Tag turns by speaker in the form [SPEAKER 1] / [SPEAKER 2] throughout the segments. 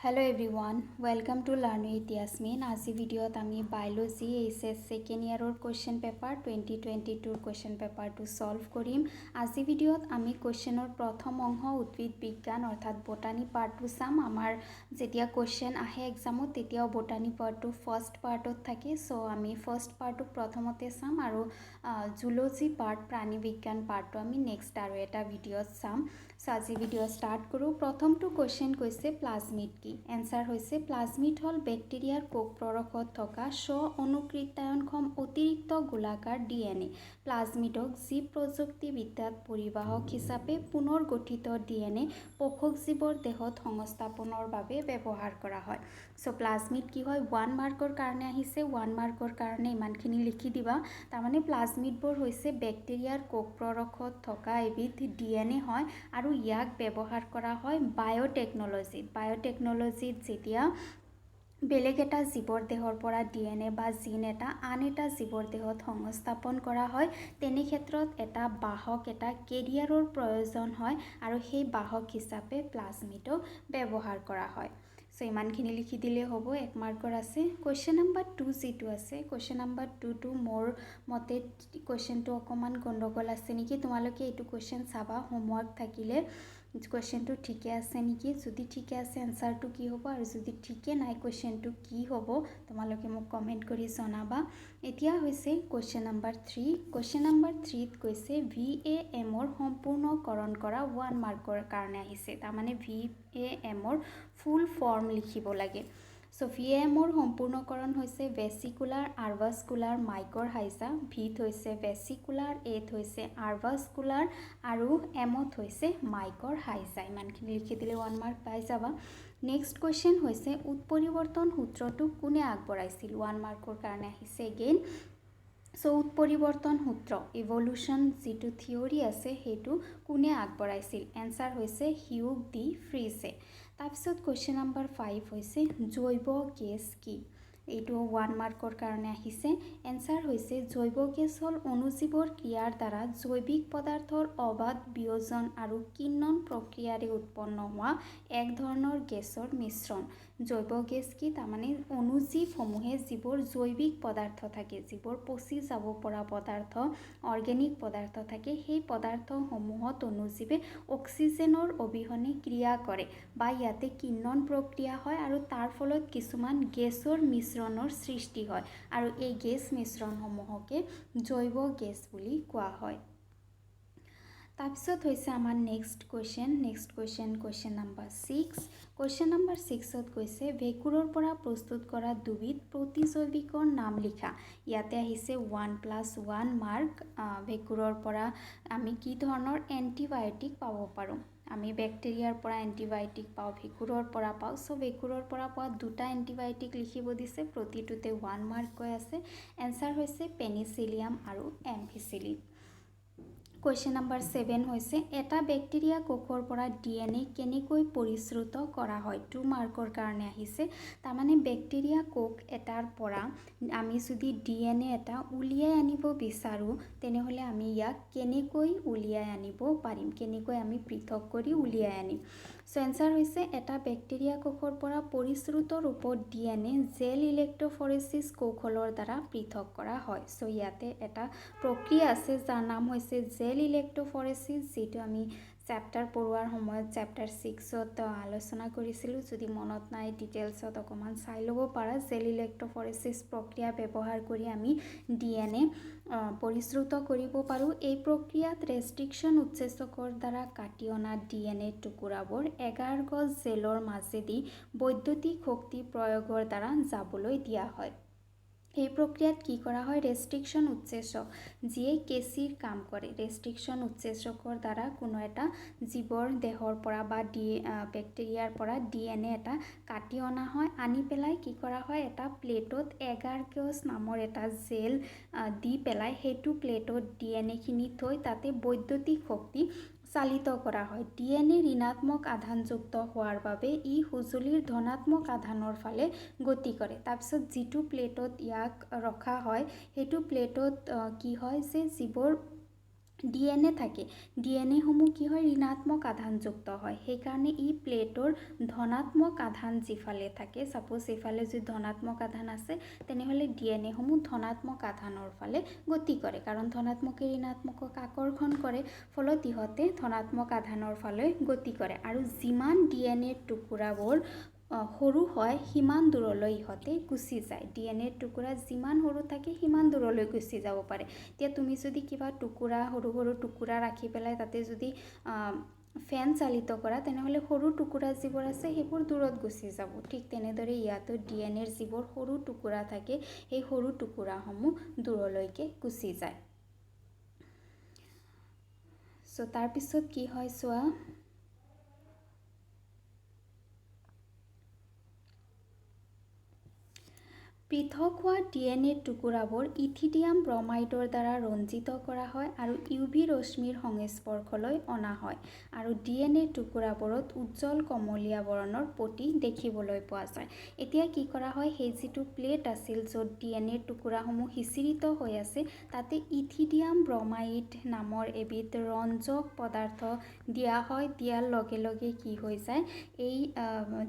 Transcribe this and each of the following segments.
[SPEAKER 1] Hello everyone, welcome to Learn with Yasmin. আজি ভিডিঅ'ত আমি বায়োলজি এইচএছ সেকেন্ড ইয়াৰৰ কোৱেশ্চন পেপাৰ 2022 কোৱেশ্চন পেপাৰটো সলভ কৰিম। আজি ভিডিঅ'ত আমি কোৱেশ্চনৰ প্ৰথম অংশ উদ্ভিদ বিজ্ঞান অৰ্থাৎ বটানী পাৰ্টটো চাম। আমাৰ যেতিয়া কোৱেশ্চন আহে এক্সামত তেতিয়াও বটানী পাৰ্টটো ফাৰ্ষ্ট পাৰ্টত থাকে, সো আমি ফাৰ্ষ্ট পাৰ্টটো প্ৰথমতে চাম আৰু জুলজি পাৰ্ট প্ৰাণী বিজ্ঞান পাৰ্টটো আমি নেক্সট আৰু এটা ভিডিঅ'ত চাম। সো আজি ভিডিঅ' ষ্টাৰ্ট কৰোঁ। প্ৰথমটো কোৱেশ্চন কৈছে প্লাজমিড কি? এনসাৰ হৈছে প্লাজমিড হল বেক্টেৰিয়াৰ কোষ প্ৰৰখত থকা স্ব অনুকৃত্যায়নক্ষম অতিৰিক্ত গোলাকাৰ ডিএনএ। প্লাজমিডক জীৱ প্ৰযুক্তিবিদ্যাত পৰিবাহক হিচাপে পুনৰ গঠিত ডিএনএ পোষক জীৱৰ দেহত সংস্থাপনৰ বাবে ব্যৱহাৰ কৰা হয়। সো প্লাজমিড কি হয়, 1 মাৰ্কৰ কাৰণে আহিছে, 1 মাৰ্কৰ কাৰণে ইমানখিনি লিখি দিবা। তাৰমানে প্লাজমিডবোৰ হৈছে বেক্টেৰিয়াৰ কোষ প্ৰৰখত থকা এবিধ ডিএনএ হয় আৰু ইয়াক ব্যৱহাৰ কৰা হয় বায়োটেকনলজিত যেতিয়া বেলেগ এটা জীৱৰ দেহৰ পৰা ডিএনএ বা জিন এটা আন এটা জীৱৰ দেহত সংস্থাপন কৰা হয়, তেনে ক্ষেত্ৰত এটা বাহক এটা কেৰিয়াৰৰ প্ৰয়োজন হয় আৰু সেই বাহক হিচাপে প্লাজমিডক ব্যৱহাৰ কৰা হয়। সো ইমানখিনি লিখি দিলে হ'ব, 1 মাৰ্কৰ আছে। কুৱেশ্যন নাম্বাৰ 2 যিটো আছে, কুৱেশ্যন নাম্বাৰ 2টো মোৰ মতে কুৱেশ্যনটো অকণমান গণ্ডগোল আছে নেকি। তোমালোকে এইটো কুৱেশ্যন চাবা, হোমৱৰ্ক থাকিলে কুৱেশ্যনটো ঠিকে আছে নেকি। যদি ঠিকে আছে এনসাৰটো কি হ'ব, আৰু যদি ঠিকে নাই কুৱেশ্যনটো কি হ'ব তোমালোকে মোক কমেণ্ট কৰি জনাবা। এতিয়া হৈছে কুৱেশ্যন নাম্বাৰ 3। কুৱেশ্যন নাম্বাৰ 3ত কৈছে VAMৰ সম্পূৰ্ণকৰণ কৰা 1 মাৰ্কৰ কাৰণে আহিছে। তাৰমানে VAMৰ ফুল ফৰ্ম লিখিব লাগে। সো VAMৰ সম্পূৰ্ণকৰণ হৈছে ভেচিকুলাৰ আৰভাস্কুলাৰ মাইকৰ হাইজা, ভিত হৈছে ভেচিকুলাৰ, এত হৈছে আৰভাস্কুলাৰ আৰু এমত হৈছে মাইকৰ হাইজা। ইমানখিনি লিখি দিলে 1 মাৰ্ক পাই যাবা। নেক্সট কুৱেশ্যন হৈছে উৎপৰিৱৰ্তন সূত্ৰটো কোনে আগবঢ়াইছিল? 1 মাৰ্কৰ কাৰণে আহিছে এগেইন। সো উৎপৰিৱৰ্তন সূত্ৰ ইভলিউশ্যন যিটো থিয়ৰী আছে সেইটো কোনে আগবঢ়াইছিল? এনসাৰ হৈছে হিউগ ডি ফ্ৰিজে। তাৰপিছত কুৱেশ্যন নাম্বাৰ 5 হৈছে জৈৱ গেছ কি? এইটো 1 মাৰ্কৰ কাৰণে আহিছে। এনসাৰ হৈছে জৈৱ গেছ হ'ল অণুজীৱৰ ক্ৰিয়াৰ দ্বাৰা জৈৱিক পদাৰ্থৰ অবাধ বিয়োজন আৰু কিণ্বন প্ৰক্ৰিয়াৰে উৎপন্ন হোৱা এক ধৰণৰ গেছৰ মিশ্ৰণ। জৈৱ গেছ কি? তাৰমানে অণুজীৱসমূহে যিবোৰ জৈৱিক পদাৰ্থ থাকে, যিবোৰ পচি যাব পৰা পদাৰ্থ, অৰ্গেনিক পদাৰ্থ থাকে, সেই পদাৰ্থসমূহত অণুজীৱে অক্সিজেনৰ অবিহনে ক্ৰিয়া কৰে বা ইয়াতে কিণ্বন প্ৰক্ৰিয়া হয় আৰু তাৰ ফলত কিছুমান গেছৰ মিশ্ৰণৰ সৃষ্টি হয় আৰু এই গেছ মিশ্ৰণসমূহকে জৈৱ গেছ বুলি কোৱা হয়। তাৰপিছত হৈছে আমাৰ next question question number 6। Question number 6ত কৈছে ভেঁকুৰৰ পৰা প্ৰস্তুত কৰা দুবিধ প্ৰতিজৈৱিকৰ নাম লিখা। ইয়াতে আহিছে 1+1 মাৰ্ক। ভেঁকুৰৰ পৰা আমি কি ধৰণৰ এণ্টিবায়'টিক পাব পাৰোঁ? আমি বেক্টেৰিয়াৰ পৰা এণ্টিবায়'টিক পাওঁ, ভেঁকুৰৰ পৰা পাওঁ। সো ভেঁকুৰৰ পৰা পোৱা দুটা এণ্টিবায়'টিক লিখিব দিছে, প্ৰতিটোতে 1 মাৰ্ককৈ আছে। এনসাৰ হৈছে পেনিচিলিয়াম আৰু এমভিচিলিন। কুৱেশ্যন নাম্বাৰ 7 হৈছে এটা বেক্টেৰিয়া কোষৰ পৰা ডিএনএ কেনেকৈ পৰিশ্ৰুত কৰা হয়? 2 মাৰ্কৰ কাৰণে আহিছে। তাৰমানে বেক্টেৰিয়া কোষ এটাৰ পৰা আমি যদি ডিএনএ এটা উলিয়াই আনিব বিচাৰোঁ তেনেহ'লে আমি ইয়াক কেনেকৈ উলিয়াই আনিব পাৰিম, কেনেকৈ আমি পৃথক কৰি উলিয়াই আনিম। সো এনসাৰ হৈছে এটা বেক্টেৰিয়া কোষৰ পৰা পৰিশ্ৰুত ৰূপত ডিএনএ জেল ইলেক্ট্ৰফৰেচিছ কৌশলৰ দ্বাৰা পৃথক কৰা হয়। সো ইয়াতে এটা প্ৰক্ৰিয়া আছে যাৰ নাম হৈছে জেল ইলেক্ট্ৰফৰেচিছ, যিটো আমি চেপ্টাৰ পঢ়োৱাৰ সময়ত চেপ্টাৰ 6ত আলোচনা কৰিছিলোঁ। যদি মনত নাই ডিটেইলছত অকণমান চাই ল'ব পাৰা। জেল ইলেক্ট্ৰফৰেচিছ প্ৰক্ৰিয়া ব্যৱহাৰ কৰি আমি ডিএনএ পৰিশ্ৰুত কৰিব পাৰোঁ। এই প্ৰক্ৰিয়াত ৰেষ্ট্ৰিকশ্যন উৎসেচকৰ দ্বাৰা কাটি অনা ডিএনএ টুকুৰাবোৰ এগাৰ গজ জেলৰ মাজেদি বৈদ্যুতিক শক্তি প্ৰয়োগৰ দ্বাৰা যাবলৈ দিয়া হয়। এই প্ৰক্ৰিয়াত কি কৰা হয়? ৰেষ্ট্ৰিকশ্যন উৎসেচক যিয়ে কেঁচিৰ কাম কৰে, ৰেষ্ট্ৰিকশ্যন উৎসেচকৰ দ্বাৰা কোনো এটা জীৱৰ দেহৰ পৰা বা বেক্টেৰিয়াৰ পৰা ডিএনএ এটা কাটি অনা হয়। আনি পেলাই কি কৰা হয়, এটা প্লেটত এগাৰগজ নামৰ এটা জেল দি পেলাই সেইটো প্লেটত ডিএনএখিনি থৈ তাতে বৈদ্যুতিক শক্তি চালিত কৰা হয়। ডিএনএ ঋণাত্মক আধানযুক্ত হোৱাৰ বাবে ই সঁজুলিৰ ধনাত্মক আধানৰ ফালে গতি কৰে। তাৰপিছত যিটো প্লেটত ইয়াক ৰখা হয় সেইটো প্লেটত কি হয় যে যিবোৰ ডিএনএ থাকে ডিএনএসমূহ কি হয় ঋণাত্মক আধানযুক্ত হয় সেইকাৰণে ই প্লেটৰ ধনাত্মক আধান যিফালে থাকে সাপোজ এইফালে যদি ধনাত্মক আধান আছে তেনেহ'লে ডিএনএসমূহ ধনাত্মক আধানৰ ফালে গতি কৰে কাৰণ ধনাত্মকে ঋণাত্মকক আকৰ্ষণ কৰে ফলত ইহঁতে ধনাত্মক আধানৰ ফালে গতি কৰে আৰু যিমান ডিএনএৰ টুকুৰাবোৰ সৰু হয় সিমান দূৰলৈ ইহঁতে গুচি যায় ডিএনএৰ টুকুৰা যিমান সৰু থাকে সিমান দূৰলৈ গুচি যাব পাৰে এতিয়া তুমি যদি কিবা টুকুৰা সৰু সৰু টুকুৰা ৰাখি পেলাই তাতে যদি ফেন চালিত কৰা তেনেহ'লে সৰু টুকুৰা যিবোৰ আছে সেইবোৰ দূৰত গুচি যাব ঠিক তেনেদৰে ইয়াতো ডিএনএৰ যিবোৰ সৰু টুকুৰা থাকে সেই সৰু টুকুৰাসমূহ দূৰলৈকে গুচি যায় চ' তাৰপিছত কি হয় চোৱা পৃথক হোৱা ডিএনএৰ টুকুৰাবোৰ ইথিডিয়াম ব্ৰমাইডৰ দ্বাৰা ৰঞ্জিত কৰা হয় আৰু ইউভি ৰশ্মিৰ সংস্পৰ্শলৈ অনা হয় আৰু ডিএনএৰ টুকুৰাবোৰত উজ্জ্বল কমলীয়া বৰণৰ পটি দেখিবলৈ পোৱা যায় এতিয়া কি কৰা হয় সেই যিটো প্লেট আছিল য'ত ডিএনএৰ টুকুৰাসমূহ সিঁচৰিত হৈ আছে তাতে ইথিডিয়াম ব্ৰমাইড নামৰ এবিধ ৰঞ্জক পদাৰ্থ দিয়া হয় দিয়াৰ লগে লগে কি হৈ যায় এই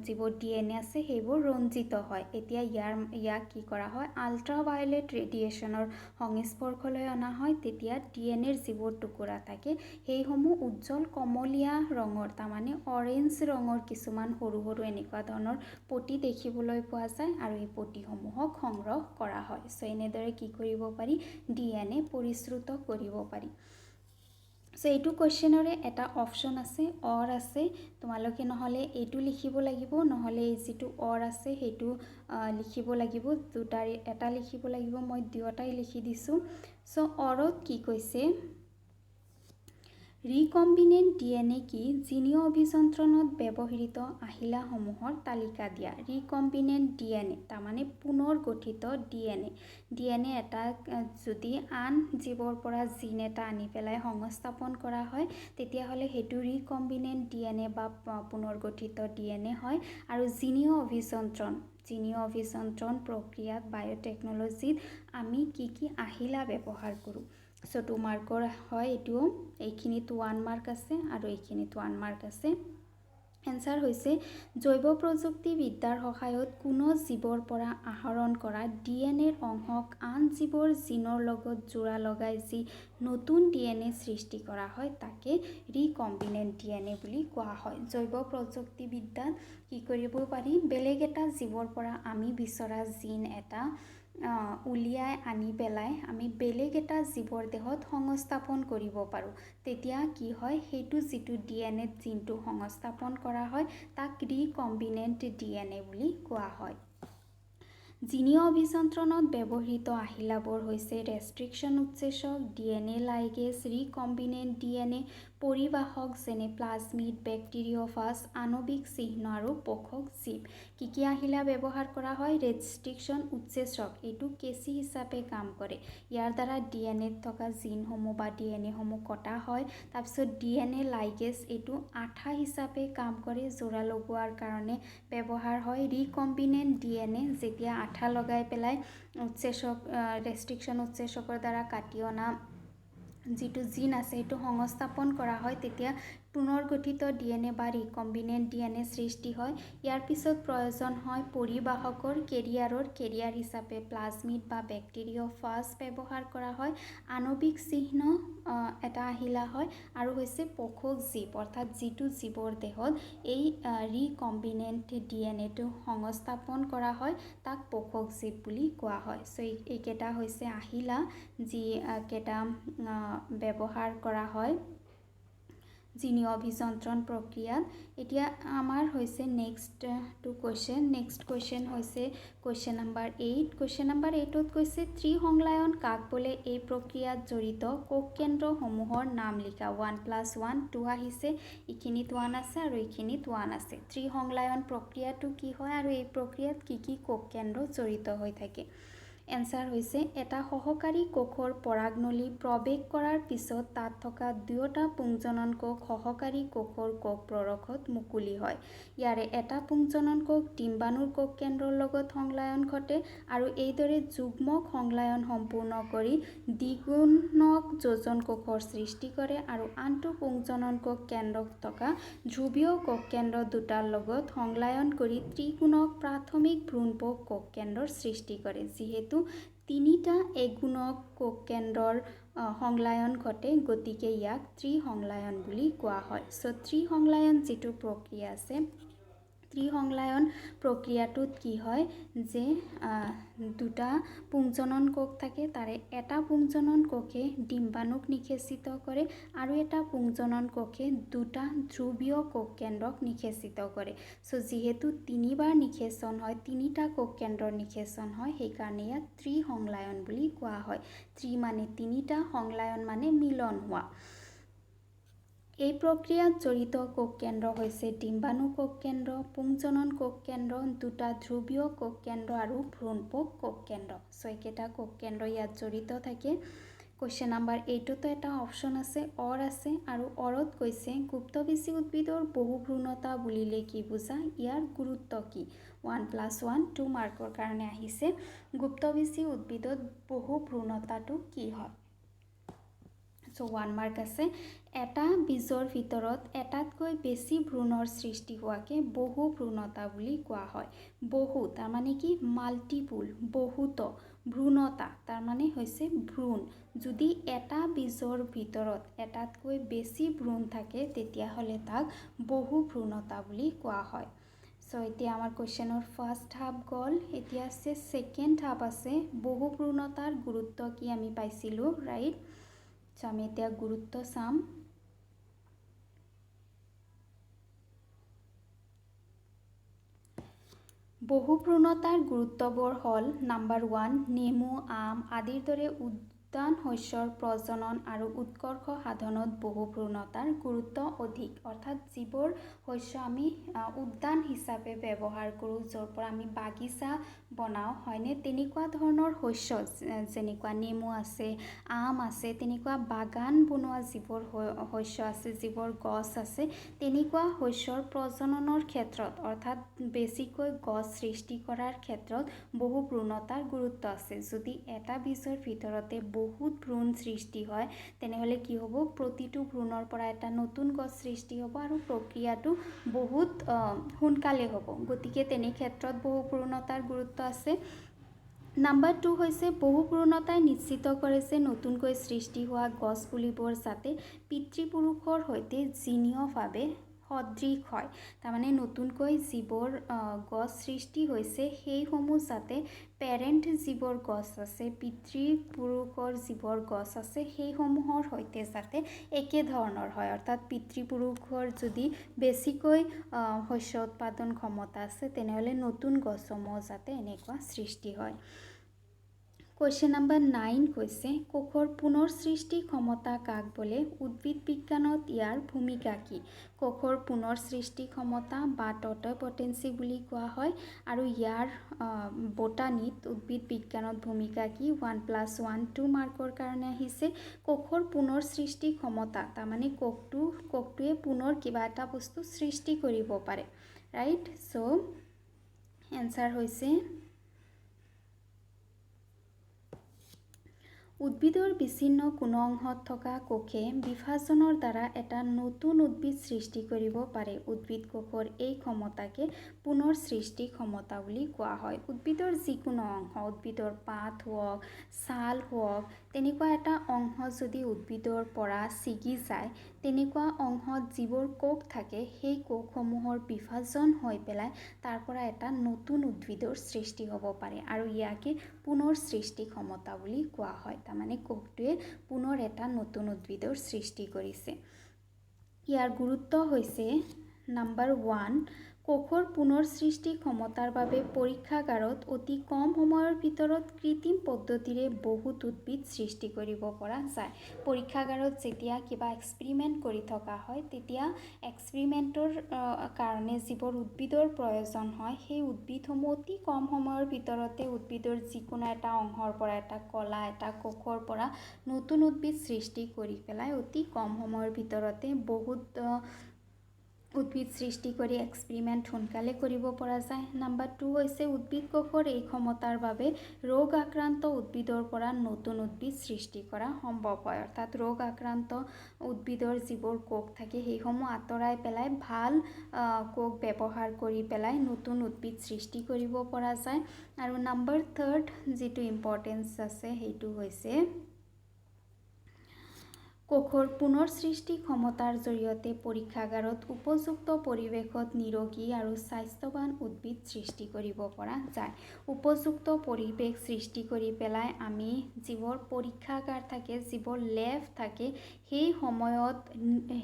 [SPEAKER 1] যিবোৰ ডিএনএ আছে সেইবোৰ ৰঞ্জিত হয় এতিয়া ইয়াক কি কৰা হয় আল্ট্ৰাভায়োলেট ৰেডিয়েশ্যনৰ সংস্পৰ্শলৈ অনা হয় তেতিয়া ডিএনএৰ যিবোৰ টুকুৰা থাকে সেইসমূহ উজ্জ্বল কমলীয়া ৰঙৰ তাৰমানে অৰেঞ্জ ৰঙৰ কিছুমান সৰু সৰু এনেকুৱা ধৰণৰ পটি দেখিবলৈ পোৱা যায় আৰু এই পটিসমূহক সংগ্ৰহ কৰা হয় চ' এনেদৰে কি কৰিব পাৰি ডিএনএ পৰিশ্ৰুত কৰিব পাৰি চ' এইটো কুৱেশ্যনৰে এটা অপশ্যন আছে অৰ আছে তোমালোকে নহ'লে এইটো লিখিব লাগিব নহ'লে এই যিটো অৰ আছে সেইটো লিখিব লাগিব দুটাৰ এটা লিখিব লাগিব মই দুয়োটাই লিখি দিছোঁ চ' অৰত কি কৈছে ৰিকম্বিনেণ্ট ডিএনএ কি জিনীয় অভিযন্ত্ৰণত ব্যৱহৃত আহিলাসমূহৰ তালিকা দিয়া ৰিকম্বিনেণ্ট ডিএনএ তাৰমানে পুনৰ গঠিত ডিএনএ এটা যদি আন জীৱৰ পৰা জিন এটা আনি পেলাই সংস্থাপন কৰা হয় তেতিয়াহ'লে সেইটো ৰিকম্বিনেণ্ট ডিএনএ বা পুনৰ গঠিত ডিএনএ হয় আৰু জিনীয় অভিযন্ত্ৰণ প্ৰক্ৰিয়াত বায়'টেকনলজিত আমি কি আহিলা ব্যৱহাৰ কৰোঁ চ' 2 মাৰ্কৰ হয় এইটো এইখিনিত 1 মাৰ্ক আছে আৰু এইখিনিত 1 মাৰ্ক আছে এনসাৰ হৈছে জৈৱ প্ৰযুক্তিবিদ্যাৰ সহায়ত কোনো জীৱৰ পৰা আহৰণ কৰা ডিএনএৰ অংশক আন জীৱৰ জিনৰ লগত জোৰা লগাই যি নতুন ডিএনএ সৃষ্টি কৰা হয় তাকে ৰিকম্বিনেণ্ট ডিএনএ বুলি কোৱা হয় জৈৱ প্ৰযুক্তিবিদ্যাত কি কৰিব পাৰি বেলেগ এটা জীৱৰ পৰা আমি বিচৰা জিন এটা উলিয়াই আনি পেলাই আমি বেলেগ এটা জীৱৰ দেহত সংস্থাপন কৰিব পাৰোঁ তেতিয়া কি হয় সেইটো যিটো ডিএনএ জিনটো সংস্থাপন কৰা হয় তাক ৰিকম্বিনেণ্ট ডিএনএ বুলি কোৱা হয় জিনীয় অভিযন্ত্ৰণত ব্যৱহৃত আহিলাবোৰ হৈছে ৰেষ্ট্ৰিকশ্যন উৎসেচক ডিএনএ লাইগেজ ৰিকম্বিনেণ্ট ডিএনএ পৰিবাহক যেনে প্লাজমিড বেক্টেৰিঅফাজ আণৱিক চিহ্ন আৰু পোষক জীৱ কি আহিলা ব্যৱহাৰ কৰা হয় ৰেষ্ট্ৰিকশ্যন উৎসেচক এইটো কেঁচি হিচাপে কাম কৰে ইয়াৰ দ্বাৰা ডিএনএত থকা জিনসমূহ বা ডিএনএসমূহ কটা হয় তাৰপিছত ডিএনএ লাইগেজ এইটো আঠা হিচাপে কাম কৰে জোৰা লগোৱাৰ কাৰণে ব্যৱহাৰ হয় ৰিকম্বিনেণ্ট ডিএনএ যেতিয়া আঠা লগাই পেলাই ৰেষ্ট্ৰিকশ্যন উৎসেচকৰ দ্বাৰা কাটি অনা যিটো জিন আছে সেইটো সংস্থাপন কৰা হয় তেতিয়া পুনৰ গঠিত ডিএনএ বা ৰিকম্বিনেণ্ট ডিএনএ সৃষ্টি হয় ইয়াৰ পিছত প্ৰয়োজন হয় পৰিবাহকৰ কেৰিয়াৰ হিচাপে প্লাজমিড বা বেক্টেৰিঅফাজ ব্যৱহাৰ কৰা হয় আণৱিক চিহ্ন এটা আহিলা হয় আৰু হৈছে পোষক জীৱ অৰ্থাৎ যিটো জীৱৰ দেহত এই ৰিকম্বিনেণ্ট ডিএনএটো সংস্থাপন কৰা হয় তাক পোষক জীৱ বুলি কোৱা হয় চ' এইকেইটা হৈছে আহিলা যি কেইটা ব্যৱহাৰ কৰা হয় জিনীয় অভিযন্ত্ৰণ প্ৰক্ৰিয়াত এতিয়া আমাৰ হৈছে নেক্সট কুৱেশ্যন হৈছে কুৱেশ্যন নম্বৰ 8 কুৱেশ্যন নম্বৰ 8ত কৈছে ত্ৰিসংলায়ন কাক বোলে এই প্ৰক্ৰিয়াত জড়িত কোষ কেন্দ্ৰসমূহৰ নাম লিখা 1+1 2 আহিছে এইখিনিত 1 আছে আৰু এইখিনিত 1 আছে ত্ৰিসংলায়ন প্ৰক্ৰিয়াটো কি হয় আৰু এই প্ৰক্ৰিয়াত কি কোষ কেন্দ্ৰ জড়িত হৈ থাকে এনচাৰ হৈছে এটা সহকাৰী কোষৰ পৰাগনলী প্ৰৱেশ কৰাৰ পিছত তাত থকা দুয়োটা পুংজনন কোষ সহকাৰী কোষৰ কোষ প্ৰৰখত মুকলি হয়। ইয়াৰে এটা পুংজনন কোষ ডিম্বাণুৰ কোষ কেন্দ্ৰৰ লগত সংলায়ন ঘটে আৰু এইদৰে যুগ্মক সংলায়ন সম্পূৰ্ণ কৰি দ্বিগুণক যোজন কোষৰ সৃষ্টি কৰে আৰু আনটো পুংজনন কোষ কেন্দ্ৰত থকা ধ্ৰুৱীয় কোষ কেন্দ্ৰ দুটাৰ লগত সংলায়ন কৰি ত্ৰিগুণক প্ৰাথমিক ভ্ৰূণপোষ কোষ কেন্দ্ৰৰ সৃষ্টি কৰে। যিহেতু তিনিটা এগুণক কোষ কেন্দ্ৰৰ সংলায়ন ঘটে গতিকে ইয়াক ত্ৰিসংলায়ন বুলি কোৱা হয়। ত্ৰিসংলায়ন যিটো প্ৰক্ৰিয়া আছে ত্ৰিসংলায়ন প্ৰক্ৰিয়াটোত কি হয় যে দুটা পুংজনন কোষ থাকে তাৰে এটা পুংজনন কোষে ডিম্বাণুক নিষেচিত কৰে আৰু এটা পুংজনন কোষে দুটা ধ্ৰুৱীয় কোষ কেন্দ্ৰক নিষেচিত কৰে। যিহেতু তিনিবাৰ নিষেচন হয় তিনিটা কোষ কেন্দ্ৰৰ নিষেচন হয় সেইকাৰণে ইয়াক ত্ৰিসংলায়ন বুলি কোৱা হয়। ত্ৰি মানে তিনিটা, সংলায়ন মানে মিলন হোৱা। এই প্ৰক্ৰিয়াত জড়িত কোষ কেন্দ্ৰ হৈছে ডিম্বাণু কোষ কেন্দ্ৰ, পুংজনন কোষ কেন্দ্ৰ, দুটা ধ্ৰুৱীয় কোষ কেন্দ্ৰ আৰু ভ্ৰূণপোষ কোষ কেন্দ্ৰ। এইকেইটা কোষ কেন্দ্ৰ ইয়াত জড়িত থাকে। কুৱেশ্যন নম্বৰ 8তো এটা অপশ্যন আছে অৰ আছে আৰু অৰত কৈছে গুপ্তবেশী উদ্ভিদৰ বহু ভ্ৰূণতা বুলিলে কি বুজা, ইয়াৰ গুৰুত্ব কি? 1+1 2 মাৰ্কৰ কাৰণে আহিছে। গুপ্তবেশী উদ্ভিদত বহু ভ্ৰূণতাটো কি হয়? 1 মাৰ্ক আছে। এটা বীজৰ ভিতৰত এটাতকৈ বেছি ভ্ৰূণৰ সৃষ্টি হোৱাকে বহু ভ্ৰূণতা বুলি কোৱা হয়। বহু তাৰমানে কি মাল্টিপুল, বহুত, ভ্ৰূণতা তাৰমানে হৈছে ভ্ৰূণ। যদি এটা বীজৰ ভিতৰত এটাতকৈ বেছি ভ্ৰূণ থাকে তেতিয়াহ'লে তাক বহু ভ্ৰূণতা বুলি কোৱা হয়। এতিয়া আমাৰ কুৱেশ্যনৰ ফাৰ্ষ্ট হাফ গ'ল। এতিয়া আছে ছেকেণ্ড হাফ আছে। বহু ভ্ৰূণতাৰ গুৰুত্ব কি আমি পাইছিলোঁ, ৰাইট? আমি এতিয়া গুৰুত্ব চাম। বহু ভ্ৰূণতাৰ গুৰুত্ববোৰ হ'ল নম্বৰ 1 নেমু, আম আদিৰ দৰে উদ্যান শস্যৰ প্ৰজনন আৰু উৎকৰ্ষ সাধনত বহু ভ্ৰূণতাৰ গুৰুত্ব অধিক। অৰ্থাৎ যিবোৰ শস্য আমি উদ্যান হিচাপে ব্যৱহাৰ কৰোঁ, য'ৰ পৰা আমি বাগিচা বনাওঁ হয়নে, তেনেকুৱা ধৰণৰ শস্য যেনেকুৱা নেমু আছে, আম আছে, তেনেকুৱা বাগান বনোৱা যিবোৰ শস্য আছে, যিবোৰ গছ আছে, তেনেকুৱা শস্যৰ প্ৰজননৰ ক্ষেত্ৰত অৰ্থাৎ বেছিকৈ গছ সৃষ্টি কৰাৰ ক্ষেত্ৰত বহু ভ্ৰূণতাৰ গুৰুত্ব আছে। যদি এটা বীজৰ ভিতৰতে বহুত ভ্ৰূণ সৃষ্টি হয় তেনেহ'লে কি হ'ব, প্ৰতিটো ভ্ৰূণৰ পৰা এটা নতুন গছ সৃষ্টি হ'ব আৰু প্ৰক্ৰিয়াটো বহুত সোনকালে হ'ব। গতিকে তেনে ক্ষেত্ৰত বহু ভ্ৰূণতাৰ গুৰুত্ব আছে। নম্বৰ 2 হৈছে বহু ভ্ৰূণতাই নিশ্চিত কৰে যে নতুনকৈ সৃষ্টি হোৱা গছ পুলিবোৰ যাতে পিতৃপুৰুষৰ সৈতে জিনীয়ভাৱে সদৃশ হয়। তাৰমানে নতুনকৈ যিবোৰ গছ সৃষ্টি হৈছে সেইসমূহ যাতে পেৰেণ্ট যিবোৰ গছ আছে, পিতৃপুৰুষৰ যিবোৰ গছ আছে সেইসমূহৰ সৈতে যাতে একে ধৰণৰ হয়। অৰ্থাৎ পিতৃপুৰুষৰ যদি বেছিকৈ শস্য উৎপাদন ক্ষমতা আছে তেনেহ'লে নতুন গছসমূহ যাতে এনেকুৱা সৃষ্টি হয়। কুৱেশ্যন নম্বৰ 9 কৈছে কোষৰ পুনৰ সৃষ্টি ক্ষমতা কাক বোলে? উদ্ভিদ বিজ্ঞানত ইয়াৰ ভূমিকা কি? কোষৰ পুনৰ সৃষ্টি ক্ষমতা বা ট'টেপটেন্সি বুলি কোৱা হয় আৰু ইয়াৰ বটানীত উদ্ভিদ বিজ্ঞানত ভূমিকা কি? 1+1 2 মাৰ্কৰ কাৰণে আহিছে। কোষৰ পুনৰ সৃষ্টি ক্ষমতা তাৰমানে কোষটোৱে পুনৰ কিবা এটা বস্তু সৃষ্টি কৰিব পাৰে, ৰাইট? এনচাৰ হৈছে উদ্ভিদৰ বিচ্ছিন্ন কোনো অংশত থকা কোষে বিভাজনৰ দ্বাৰা এটা নতুন উদ্ভিদ সৃষ্টি কৰিব পাৰে। উদ্ভিদ কোষৰ এই ক্ষমতাকে পুনৰ সৃষ্টি ক্ষমতা বুলি কোৱা হয়। উদ্ভিদৰ যিকোনো অংশ, উদ্ভিদৰ পাত হওক, ছাল হওক, তেনেকুৱা এটা অংশ যদি উদ্ভিদৰ পৰা ছিগি যায়, তেনেকুৱা অংশত যিবোৰ কোষ থাকে সেই কোষসমূহৰ বিভাজন হৈ পেলাই তাৰ পৰা এটা নতুন উদ্ভিদৰ সৃষ্টি হ'ব পাৰে আৰু ইয়াকে পুনৰ সৃষ্টি ক্ষমতা বুলি কোৱা হয়। তাৰমানে কোষটোৱে পুনৰ এটা নতুন উদ্ভিদৰ সৃষ্টি কৰিছে। ইয়াৰ গুৰুত্ব হৈছে নাম্বাৰ 1 কোষৰ পুনৰ সৃষ্টি ক্ষমতাৰ বাবে পৰীক্ষাগাৰত অতি কম সময়ৰ ভিতৰত কৃত্ৰিম পদ্ধতিৰে বহুত উদ্ভিদ সৃষ্টি কৰিব পৰা যায়। পৰীক্ষাগাৰত যেতিয়া কিবা এক্সপেৰিমেণ্ট কৰি থকা হয় তেতিয়া এক্সপেৰিমেণ্টৰ কাৰণে যিবোৰ উদ্ভিদৰ প্ৰয়োজন হয় সেই উদ্ভিদসমূহ অতি কম সময়ৰ ভিতৰতে উদ্ভিদৰ যিকোনো এটা অংশৰ পৰা এটা কলা এটা কোষৰ পৰা নতুন উদ্ভিদ সৃষ্টি কৰি পেলাই অতি কম সময়ৰ ভিতৰতে বহুত উদ্ভিদ সৃষ্টি কৰি এক্সপেৰিমেণ্ট সোনকালে কৰিব পৰা যায়। নাম্বাৰ 2 হৈছে উদ্ভিদ কোষৰ এই ক্ষমতাৰ বাবে ৰোগ আক্ৰান্ত উদ্ভিদৰ পৰা নতুন উদ্ভিদ সৃষ্টি কৰা সম্ভৱ হয়। অৰ্থাৎ ৰোগ আক্ৰান্ত উদ্ভিদৰ যিবোৰ কোষ থাকে সেইসমূহ আঁতৰাই পেলাই ভাল কোষ ব্যৱহাৰ কৰি পেলাই নতুন উদ্ভিদ সৃষ্টি কৰিব পৰা যায়। আৰু নাম্বাৰ 3 যিটো ইম্পৰ্টেঞ্চ আছে সেইটো হৈছে কোষৰ পুনৰ সৃষ্টি ক্ষমতাৰ জৰিয়তে পৰীক্ষাগাৰত উপযুক্ত পৰিৱেশত নিৰোগী আৰু স্বাস্থ্যৱান উদ্ভিদ সৃষ্টি কৰিব পৰা যায়। উপযুক্ত পৰিৱেশ সৃষ্টি কৰি পেলাই আমি যিবোৰ পৰীক্ষাগাৰ থাকে যিবোৰ লেব থাকে সেই সময়ত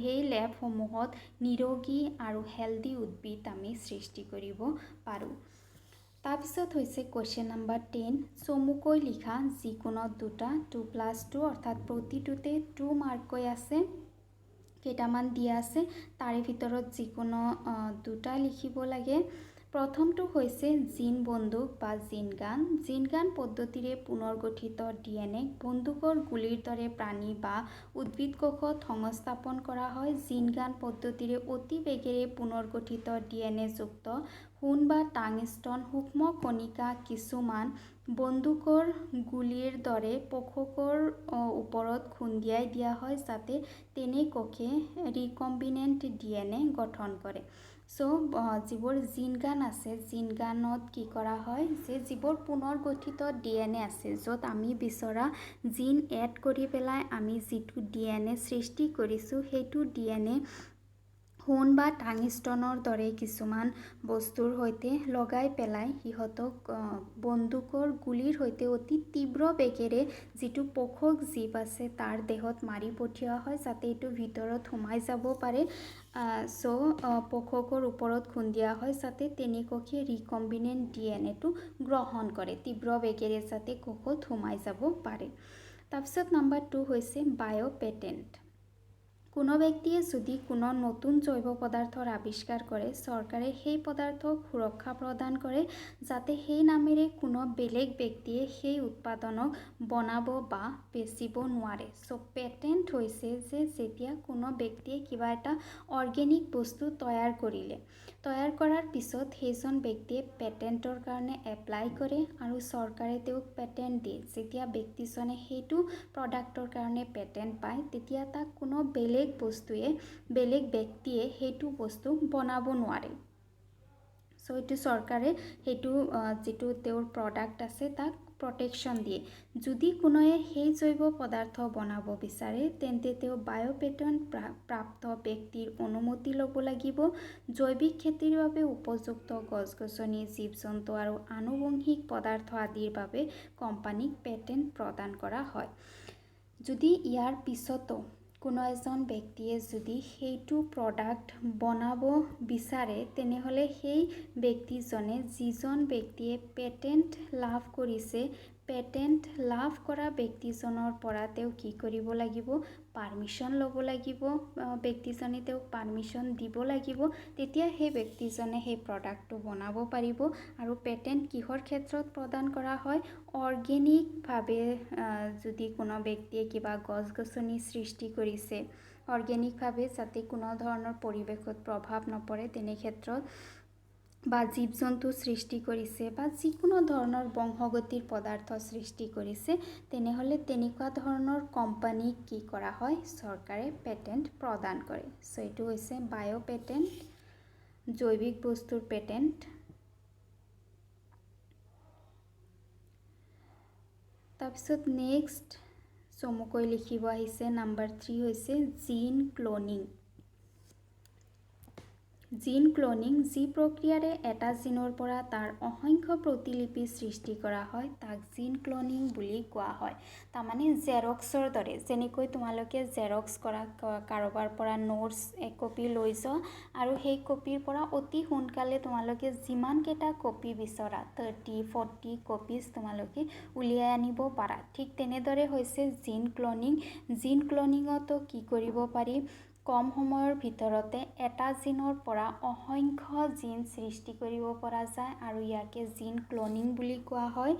[SPEAKER 1] সেই লেবসমূহত নিৰোগী আৰু হেল্ডি উদ্ভিদ আমি সৃষ্টি কৰিব পাৰোঁ। তাৰপিছত হৈছে কুৱেশ্যন নাম্বাৰ 10 চমুকৈ লিখা যিকোনো দুটা 2+2 অৰ্থাৎ প্ৰতিটোতে 2 মাৰ্ককৈ আছে কেইটামান দিয়া আছে তাৰে ভিতৰত যিকোনো দুটা লিখিব লাগে। প্ৰথমটো হৈছে জিন বন্দুক বা জিনগান। জিনগান পদ্ধতিৰে পুনৰ্গঠিত DNA বন্দুকৰ গুলিৰ দৰে প্ৰাণী বা উদ্ভিদ কোষত সংস্থাপন কৰা হয়। জিনগান পদ্ধতিৰে অতি বেগেৰে পুনৰ্গঠিত DNA যুক্ত সোণ বা টাংষ্টন সূক্ষ্ম কণিকা কিছুমান বন্দুকৰ গুলিৰ দৰে পোষকৰ ওপৰত খুন্দিয়াই দিয়া হয় যাতে তেনে কোষে ৰিকম্বিনেণ্ট DNA গঠন কৰে। যিবোৰ জিনগান আছে জিনগানত কি কৰা হয় যে যিবোৰ পুনৰ্গঠিত DNA আছে য'ত আমি বিচৰা জিন এড কৰি পেলাই আমি যিটো DNA সৃষ্টি কৰিছোঁ সেইটো DNA সোণ বা টাংষ্টনৰ দৰে কিছুমান বস্তুৰ সৈতে লগাই পেলাই সিহঁতক বন্দুকৰ গুলিৰ সৈতে অতি তীব্ৰ বেগেৰে যিটো পোষক জীৱ আছে তাৰ দেহত মাৰি পঠিওৱা হয় যাতে এইটো ভিতৰত সোমাই যাব পাৰে। পোষকৰ ওপৰত খুন্দিয়া হয় যাতে তেনে কোষে ৰিকম্বিনেণ্ট DNAটো গ্ৰহণ কৰে তীব্ৰ বেগেৰে যাতে কোষত সোমাই যাব পাৰে। তাৰপিছত নাম্বাৰ 2 হৈছে বায়' পেটেণ্ট। কোনো ব্যক্তিয়ে যদি কোনো নতুন জৈৱ পদাৰ্থৰ আৱিষ্কাৰ কৰে চৰকাৰে সেই পদাৰ্থক সুৰক্ষা প্ৰদান কৰে যাতে সেই নামেৰে কোনো বেলেগ ব্যক্তিয়ে সেই উৎপাদনক বনাব বা বেচিব নোৱাৰে। পেটেণ্ট হৈছে যে যেতিয়া কোনো ব্যক্তিয়ে কিবা এটা অৰ্গেনিক বস্তু তৈয়াৰ কৰিলে তৈয়াৰ কৰাৰ পিছত সেইজন ব্যক্তিয়ে পেটেণ্টৰ কাৰণে এপ্লাই কৰে আৰু চৰকাৰে তেওঁক পেটেণ্ট দিয়ে। যেতিয়া ব্যক্তিজনে সেইটো প্ৰডাক্টৰ কাৰণে পেটেণ্ট পায় তেতিয়া তাক কোনো বেলেগ ব্যক্তিয়ে সেইটো বস্তু বনাব নোৱাৰে। এইটো চৰকাৰে সেইটো যিটো তেওঁৰ প্ৰডাক্ট আছে তাক প্ৰটেকশ্যন দিয়ে। যদি কোনোৱে সেই জৈৱ পদাৰ্থ বনাব বিচাৰে তেন্তে তেওঁ বায়' পেটেণ্ট প্ৰাপ্ত ব্যক্তিৰ অনুমতি ল'ব লাগিব। জৈৱিক খেতিৰ বাবে উপযুক্ত গছ-গছনি জীৱ-জন্তু আৰু আনুষংগিক পদাৰ্থ আদিৰ বাবে কোম্পানীক পেটেণ্ট প্ৰদান কৰা হয়। যদি ইয়াৰ পিছতো কোনো এজন ব্যক্তিয়ে যদি সেইটো প্ৰডাক্ট বনাব বিচাৰে তেনেহ'লে সেই ব্যক্তিজনে যিজন ব্যক্তিয়ে পেটেণ্ট লাভ কৰিছে পেটেণ্ট লাভ কৰা ব্যক্তিজনৰ পৰা তেওঁ কি কৰিব লাগিব পাৰ্মিশ্যন ল'ব লাগিব। ব্যক্তিজনে তেওঁক পাৰ্মিশ্যন দিব লাগিব তেতিয়া সেই ব্যক্তিজনে সেই প্ৰডাক্টটো বনাব পাৰিব। আৰু পেটেণ্ট কিহৰ ক্ষেত্ৰত প্ৰদান কৰা হয় অৰ্গেনিকভাৱে যদি কোনো ব্যক্তিয়ে কিবা গছ-গছনি সৃষ্টি কৰিছে অৰ্গেনিকভাৱে যাতে কোনো ধৰণৰ পৰিৱেশত প্ৰভাৱ নপৰে তেনে ক্ষেত্ৰত বা জীৱ-জন্তু সৃষ্টি কৰিছে বা যিকোনো ধৰণৰ বংশগতিৰ পদাৰ্থ সৃষ্টি কৰিছে তেনেহ'লে তেনেকুৱা ধৰণৰ কোম্পানীক কি কৰা হয় চৰকাৰে পেটেণ্ট প্ৰদান কৰে। এইটো হৈছে বায়' পেটেণ্ট জৈৱিক বস্তুৰ পেটেণ্ট। তাৰপিছত নেক্সট চমুকৈ লিখিব আহিছে নাম্বাৰ 3 হৈছে জিন ক্লোনিং। জিন ক্লোনিং যি প্ৰক্ৰিয়াৰে এটা জিনৰ পৰা তাৰ অসংখ্য প্ৰতিলিপি সৃষ্টি কৰা হয় তাক জিন ক্লোনিং বুলি কোৱা হয়। তাৰমানে জেৰক্সৰ দৰে, যেনেকৈ তোমালোকে জেৰক্স কৰা কাৰোবাৰ পৰা নোটছ এক কপি লৈ যোৱা আৰু সেই কপিৰ পৰা অতি সোনকালে তোমালোকে যিমানকেইটা কপি বিচৰা 30-40 কপিজ তোমালোকে উলিয়াই আনিব পাৰা। ঠিক তেনেদৰে হৈছে জিন ক্লোনিং। জিন ক্লোনিঙতো কি কৰিব পাৰি, কম সময়ৰ ভিতৰতে এটা জিনৰ পৰা অসংখ্য জিন সৃষ্টি কৰিব পৰা যায় আৰু ইয়াকে জিন ক্লোনিং বুলি কোৱা হয়।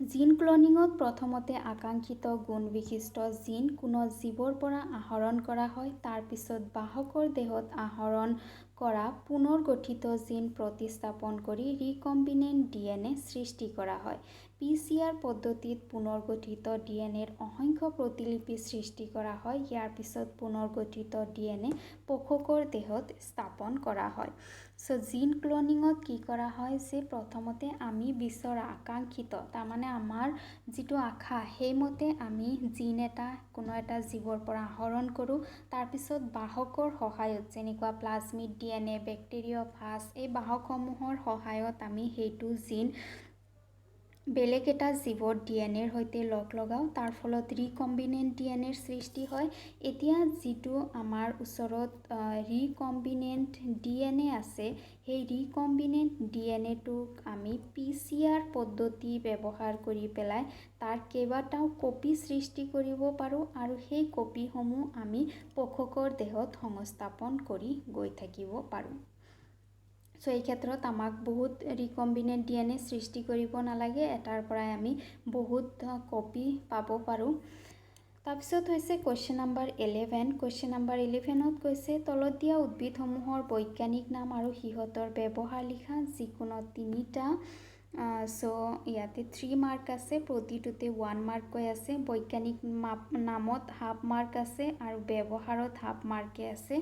[SPEAKER 1] জিন ক্লোনিঙত প্ৰথমতে আকাংক্ষিত গুণ বিশিষ্ট জিন কোনো জীৱৰ পৰা আহৰণ কৰা হয়। তাৰ পিছত বাহকৰ দেহত আহৰণ কৰা পুনৰ গঠিত জিন প্ৰতিস্থাপন কৰি ৰিকম্বিনেণ্ট DNA সৃষ্টি কৰা হয়। PCR পদ্ধতিত পুনৰ গঠিত DNAৰ অসংখ্য প্ৰতিলিপি সৃষ্টি কৰা হয়। ইয়াৰ পিছত পুনৰ গঠিত DNA পোষকৰ দেহত স্থাপন কৰা হয়। জিন ক্লোনিঙত কি কৰা হয় যে প্ৰথমতে আমি বিচৰা আকাংক্ষিত, তাৰমানে আমাৰ যিটো আশা সেইমতে আমি জিন এটা কোনো এটা জীৱৰ পৰা আহৰণ কৰোঁ। তাৰপিছত বাহকৰ সহায়ত, যেনেকুৱা প্লাজমিড DNA, বেক্টেৰিয়ফাজ, এই বাহকসমূহৰ সহায়ত আমি সেইটো জিন বেলেগ এটা জীৱৰ DNAৰ সৈতে লগ লগাওঁ। তাৰ ফলত ৰিকম্বিনেণ্ট DNAৰ সৃষ্টি হয়। এতিয়া যিটো আমাৰ ওচৰত ৰিকম্বিনেণ্ট DNA আছে, সেই ৰিকম্বিনেণ্ট DNAটোক আমি PCR পদ্ধতি ব্যৱহাৰ কৰি পেলাই তাৰ কেইবাটাও কপি সৃষ্টি কৰিব পাৰোঁ আৰু সেই কপিসমূহ আমি পোষকৰ দেহত সংস্থাপন কৰি গৈ থাকিব পাৰোঁ। এই ক্ষেত্ৰত আমাক বহুত ৰিকম্বিনেণ্ট DNA সৃষ্টি কৰিব নালাগে, এটাৰ পৰাই আমি বহুত কপি পাব পাৰোঁ। তাৰপিছত হৈছে কুৱেশ্যন নম্বৰ 11। কুৱেশ্যন নম্বৰ 11ত কৈছে তলত দিয়া উদ্ভিদসমূহৰ বৈজ্ঞানিক নাম আৰু সিহঁতৰ ব্যৱহাৰ লিখা, যিকোনো তিনিটা। ইয়াতে 3 মাৰ্ক আছে, প্ৰতিটোতে 1 মাৰ্ককৈ আছে। বৈজ্ঞানিক নামত হাফ মাৰ্ক আছে আৰু ব্যৱহাৰত হাফ মাৰ্কে আছে।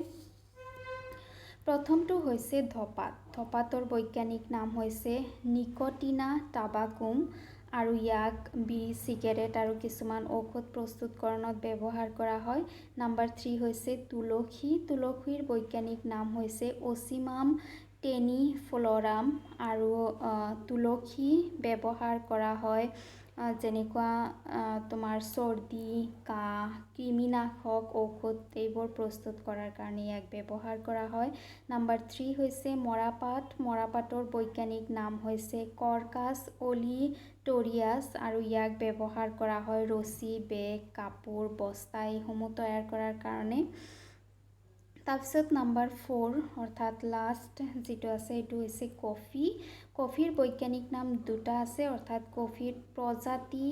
[SPEAKER 1] প্ৰথমটো হৈছে ধঁপাত। ধঁপাতৰ বৈজ্ঞানিক নাম হৈছে নিকোটিনা টাবাকুম আৰু ইয়াক বিড়ি, চিগাৰেট আৰু কিছুমান ঔষধ প্ৰস্তুতকৰণত ব্যৱহাৰ কৰা হয়। নম্বৰ 3 হৈছে তুলসী। তুলসীৰ বৈজ্ঞানিক নাম হৈছে অচিমাম টেনিফ্লৰাম আৰু তুলসী ব্যৱহাৰ কৰা হয় যেনেকুৱা তোমাৰ চৰ্দি, কাহ, কৃমিনাশক ঔষধ এইবোৰ প্ৰস্তুত কৰাৰ কাৰণে ইয়াক ব্যৱহাৰ কৰা হয়। নম্বৰ 3 হৈছে মৰাপাট। মৰাপাটৰ বৈজ্ঞানিক নাম হৈছে কৰ্কাছ অলিটৰিয়াছ আৰু ইয়াক ব্যৱহাৰ কৰা হয় ৰছী, বেগ, কাপোৰ, বস্তা এইসমূহ তৈয়াৰ কৰাৰ কাৰণে। তাৰপিছত নম্বৰ 4 অৰ্থাৎ লাষ্ট যিটো আছে সেইটো হৈছে কফি। কফিৰ বৈজ্ঞানিক নাম দুটা আছে, অৰ্থাৎ কফিৰ প্ৰজাতি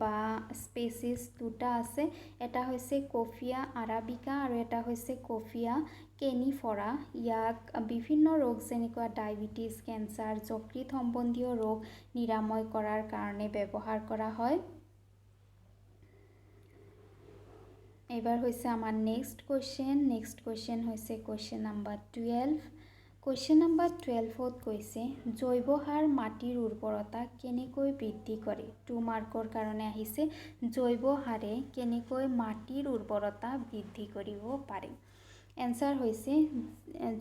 [SPEAKER 1] বা স্পেচিছ দুটা আছে। এটা হৈছে কফিয়া আৰাবিকা আৰু এটা হৈছে কফিয়া কেনিফৰা। ইয়াক বিভিন্ন ৰোগ যেনেকুৱা ডায়েবেটিছ, কেঞ্চাৰ, যকৃত সম্বন্ধীয় ৰোগ নিৰাময় কৰাৰ কাৰণে ব্যৱহাৰ কৰা হয়। এইবাৰ হৈছে আমাৰ নেক্সট কুৱেশ্যন হৈছে কুৱেশ্যন নম্বৰ 12। কুৱেশ্যন নম্বৰ 12ত কৈছে জৈৱ সাৰ মাটিৰ উৰ্বৰতা কেনেকৈ বৃদ্ধি কৰে। 2 মাৰ্কৰ কাৰণে আহিছে, জৈৱ সাৰে কেনেকৈ মাটিৰ উৰ্বৰতা বৃদ্ধি কৰিব পাৰে। এনচাৰ হৈছে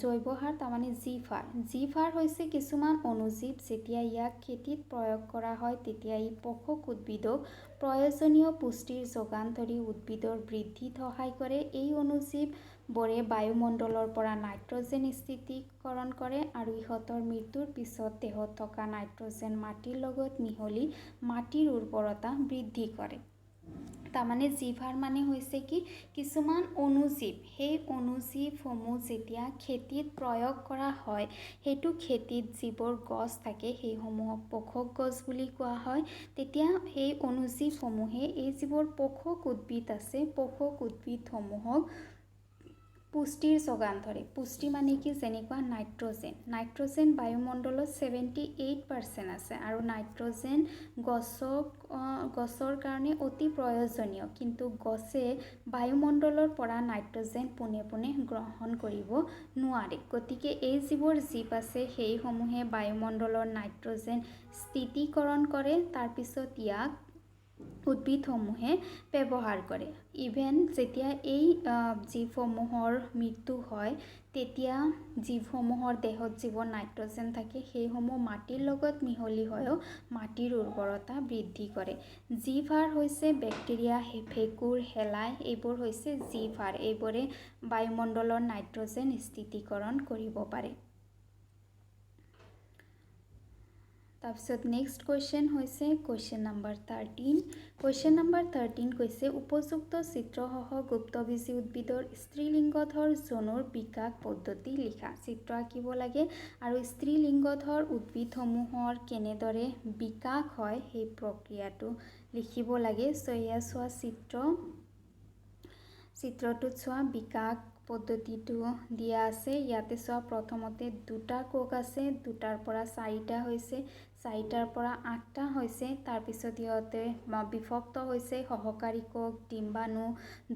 [SPEAKER 1] জৈৱ সাৰ তাৰমানে জীৱ সাৰ। জীৱ সাৰ হৈছে কিছুমান অনুজীৱ, যেতিয়া ইয়াক খেতিত প্ৰয়োগ কৰা হয় তেতিয়া ই পোষক উদ্ভিদক প্ৰয়োজনীয় পুষ্টিৰ যোগান ধৰি উদ্ভিদৰ বৃদ্ধিত সহায় কৰে। এই অনুজীৱবোৰে বায়ুমণ্ডলৰ পৰা নাইট্ৰজেন স্থিৰীকৰণ কৰে আৰু ইহঁতৰ মৃত্যুৰ পিছত দেহত থকা নাইট্ৰজেন মাটিৰ লগত মিহলি মাটিৰ উৰ্বৰতা বৃদ্ধি কৰে। তাৰমানে জীৱ সাৰ মানে হৈছে কি কিছুমান অনুজীৱ, সেই অনুজীৱসমূহ যেতিয়া খেতিত প্ৰয়োগ কৰা হয়, সেইটো খেতিত যিবোৰ গছ থাকে সেইসমূহক পোষক গছ বুলি কোৱা হয়। তেতিয়া সেই অনুজীৱসমূহে এই যিবোৰ পোষক উদ্ভিদ আছে, পোষক উদ্ভিদসমূহক পুষ্টিৰ যোগান ধৰে। পুষ্টি মানে কি, যেনেকুৱা নাইট্ৰজেন বায়ুমণ্ডলত 78% আছে আৰু নাইট্ৰজেন গছৰ কাৰণে অতি প্ৰয়োজনীয়, কিন্তু গছে বায়ুমণ্ডলৰ পৰা নাইট্ৰজেন পোনে পোনে গ্ৰহণ কৰিব নোৱাৰে। গতিকে এই যিবোৰ জীৱ আছে সেইসমূহে বায়ুমণ্ডলৰ নাইট্ৰজেন স্থিৰীকৰণ কৰে, তাৰপিছত ইয়াক উদ্ভিদসমূহে ব্যৱহাৰ কৰে। ইভেন যেতিয়া এই জীৱসমূহৰ মৃত্যু হয় তেতিয়া জীৱসমূহৰ দেহত যিবোৰ নাইট্ৰজেন থাকে সেইসমূহ মাটিৰ লগত মিহলি হৈও মাটিৰ উৰ্বৰতা বৃদ্ধি কৰে। জীৱাশ্ম হৈছে বেক্টেৰিয়া, ভেঁকুৰ, শেলাই, এইবোৰ হৈছে জীৱাশ্ম। এইবোৰে বায়ুমণ্ডলৰ নাইট্ৰজেন স্থিতিকৰণ কৰিব পাৰে। তাৰপিছত নেক্সট কুৱেশ্যন হৈছে কুৱেশ্যন নম্বৰ 13। কুৱেশ্যন নম্বৰ 13 কৈছে উপযুক্ত চিত্ৰসহ গুপ্তবীজী উদ্ভিদৰ স্ত্ৰীলিংগধৰ জনুৰ বিকাশ পদ্ধতি লিখা। চিত্ৰ আঁকিব লাগে আৰু স্ত্ৰীলিংগধৰ উদ্ভিদসমূহৰ কেনেদৰে বিকাশ হয় সেই প্ৰক্ৰিয়াটো লিখিব লাগে। এয়া চোৱা চিত্ৰটোত চোৱা বিকাশ পদ্ধতিটো দিয়া আছে। ইয়াতে চোৱা প্ৰথমতে দুটা কোষ আছে, দুটাৰ পৰা চাৰিটা হৈছে, চাৰিটাৰ পৰা 8টা হৈছে। তাৰপিছত ইহঁতে বিভক্ত হৈছে সহকাৰী কোষ, ডিম্বাণু,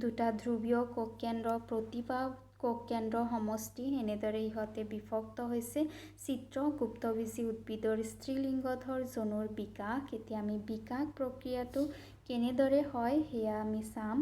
[SPEAKER 1] দুটা ধ্ৰুৱীয় কোষ কেন্দ্ৰ, প্ৰতিভা কোষ কেন্দ্ৰ সমষ্টি, এনেদৰে ইহঁতে বিভক্ত হৈছে। চিত্ৰ গুপ্তবীজী উদ্ভিদৰ স্ত্ৰীলিংগধৰ জনুৰ বিকাশ। এতিয়া আমি বিকাশ প্ৰক্ৰিয়াটো কেনেদৰে হয় সেয়া আমি চাম।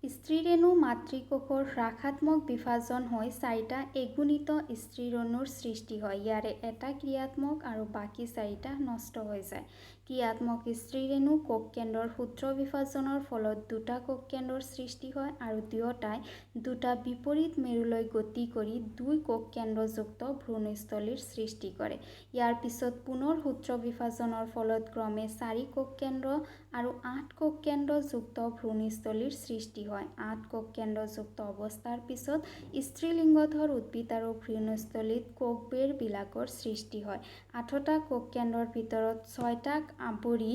[SPEAKER 1] স্ত্ৰীৰেণু মাতৃকোষৰ হ্ৰাসাত্মক বিভাজন হৈ 4টা এগুণিত স্ত্ৰীৰেণুৰ সৃষ্টি হয়। ইয়াৰে এটা ক্ৰিয়াত্মক আৰু বাকী 4টা নষ্ট হৈ যায়। ক্ৰিয়াত্মক স্ত্ৰীৰেণু কোষ কেন্দ্ৰৰ সূত্ৰ বিভাজনৰ ফলত দুটা কোষ কেন্দ্ৰৰ সৃষ্টি হয় আৰু দুয়োটাই দুটা বিপৰীত মেৰুলৈ গতি কৰি 2 কোষ কেন্দ্ৰযুক্ত ভ্ৰূণস্থলীৰ সৃষ্টি কৰে। ইয়াৰ পিছত পুনৰ সূত্ৰ বিভাজনৰ ফলত ক্ৰমে 4 কোষ কেন্দ্ৰ আৰু 8 কোষ কেন্দ্ৰযুক্ত ভ্ৰূণস্থলীৰ সৃষ্টি হয়। 8 কোষ কেন্দ্ৰযুক্ত অৱস্থাৰ পিছত স্ত্ৰীলিংগধৰ উদ্ভিদ আৰু ভ্ৰূণস্থলীত কোষবেৰবিলাকৰ সৃষ্টি হয়। 8টা কোষ কেন্দ্ৰৰ ভিতৰত 6টাক আৱৰি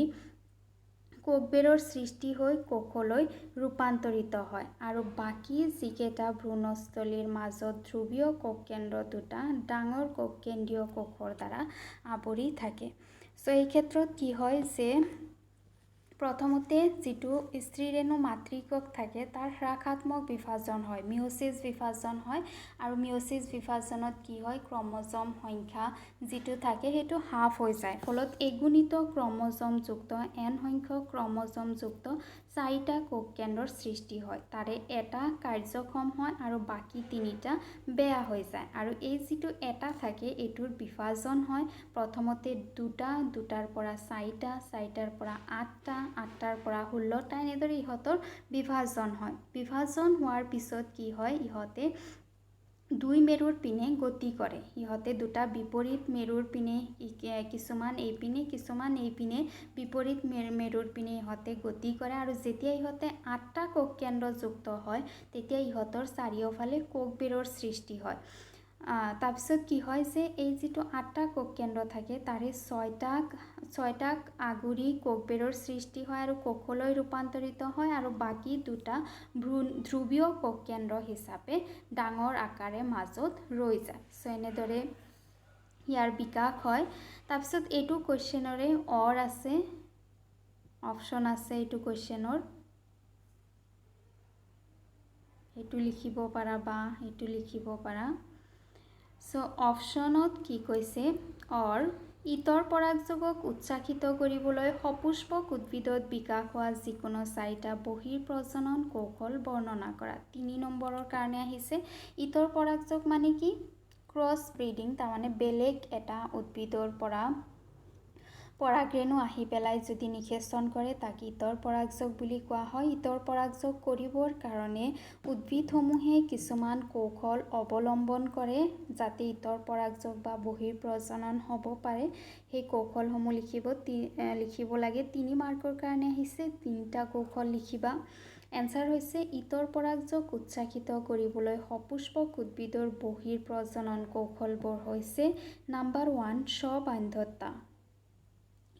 [SPEAKER 1] কোষবেৰৰ সৃষ্টি হৈ কোষলৈ ৰূপান্তৰিত হয় আৰু বাকী যিকেইটা ভ্ৰূণস্থলীৰ মাজত ধ্ৰুৱীয় কোষ কেন্দ্ৰ দুটা ডাঙৰ কোষ কেন্দ্ৰীয় কোষৰ দ্বাৰা আৱৰি থাকে। এই ক্ষেত্ৰত কি হয় যে প্ৰথমতে যিটো স্ত্ৰীৰেণু মাতৃকোষ থাকে তাৰ হ্ৰাসাত্মক বিভাজন হয়, মিঅ'ছিছ বিভাজন হয় আৰু মিঅ'ছিছ বিভাজনত কি হয় ক্ৰম'জম সংখ্যা যিটো থাকে সেইটো হাফ হৈ যায়। ফলত এগুণিত ক্ৰম'জমযুক্ত n সংখ্যক ক্ৰম'জমযুক্ত 4টা কোষ কেন্দ্ৰৰ সৃষ্টি হয়। তাৰে এটা কাৰ্যক্ষম হয় আৰু বাকী 3টা বেয়া হৈ যায়। আৰু এই যিটো এটা থাকে এইটোৰ বিভাজন হয় প্ৰথমতে দুটাৰ পৰা 4টা, 4টাৰ পৰা 8টা, 8টাৰ পৰা 16টা, এনেদৰে ইহঁতৰ বিভাজন হয়। বিভাজন হোৱাৰ পিছত কি হয় ইহঁতে 2 মেৰুৰ পিনে গতি কৰে। ইহঁতে দুটা বিপৰীত মেৰুৰ পিনে কিছুমান এইপিনে কিছুমান এইপিনে বিপৰীত মেৰুৰ পিনে ইহঁতে গতি কৰে আৰু যেতিয়া ইহঁতে 8টা কোষ কেন্দ্ৰযুক্ত হয় তেতিয়া ইহঁতৰ চাৰিওফালে কোষবেৰৰ সৃষ্টি হয়। তাৰপিছত কি হয় যে এই যিটো 8টা কোষ কেন্দ্ৰ থাকে তাৰে 6টাক আগুৰি কোষবেৰৰ সৃষ্টি হয় আৰু কোষলৈ ৰূপান্তৰিত হয় আৰু বাকী দুটা ধ্ৰুৱীয় কোষ কেন্দ্ৰ হিচাপে ডাঙৰ আকাৰে মাজত ৰৈ যায়। এনেদৰে ইয়াৰ বিকাশ হয়। তাৰপিছত এইটো কুৱেশ্যনৰে আছে, অপশ্যন আছে এইটো কুৱেশ্যনৰ, এইটো লিখিব পাৰা বা এইটো লিখিব পাৰা। অপশ্যনত কি কৈছে ইতৰ পৰাগযোগক উৎসাহিত কৰিবলৈ সপুষ্পক উদ্ভিদত বিকাশ হোৱা যিকোনো 4টা বহিঃপ্ৰজনন কৌশল বৰ্ণনা কৰা। 3 নম্বৰৰ কাৰণে আহিছে। ইতৰ পৰাগযোগ মানে কি? ক্ৰছ ব্ৰিডিং, তাৰমানে বেলেগ এটা উদ্ভিদৰ পৰা পৰাগৰেণু আহি পেলাই যদি নিষেচন কৰে তাক ইতৰ পৰাগযোগ বুলি কোৱা হয়। ইতৰ পৰাগযোগ কৰিবৰ কাৰণে উদ্ভিদসমূহে কিছুমান কৌশল অৱলম্বন কৰে যাতে ইতৰ পৰাগযোগ বা বহিঃপ্ৰজনন হ'ব পাৰে। সেই কৌশলসমূহ লিখিব লাগে। 3 মাৰ্কৰ কাৰণে আহিছে, 3টা কৌশল লিখিবা। এনচাৰ হৈছে ইতৰ পৰাগযোগ উৎসাহিত কৰিবলৈ সপুষ্পক উদ্ভিদৰ বহিঃপ্ৰজনন কৌশলবোৰ হৈছে নাম্বাৰ 1 স্ববান্ধতা,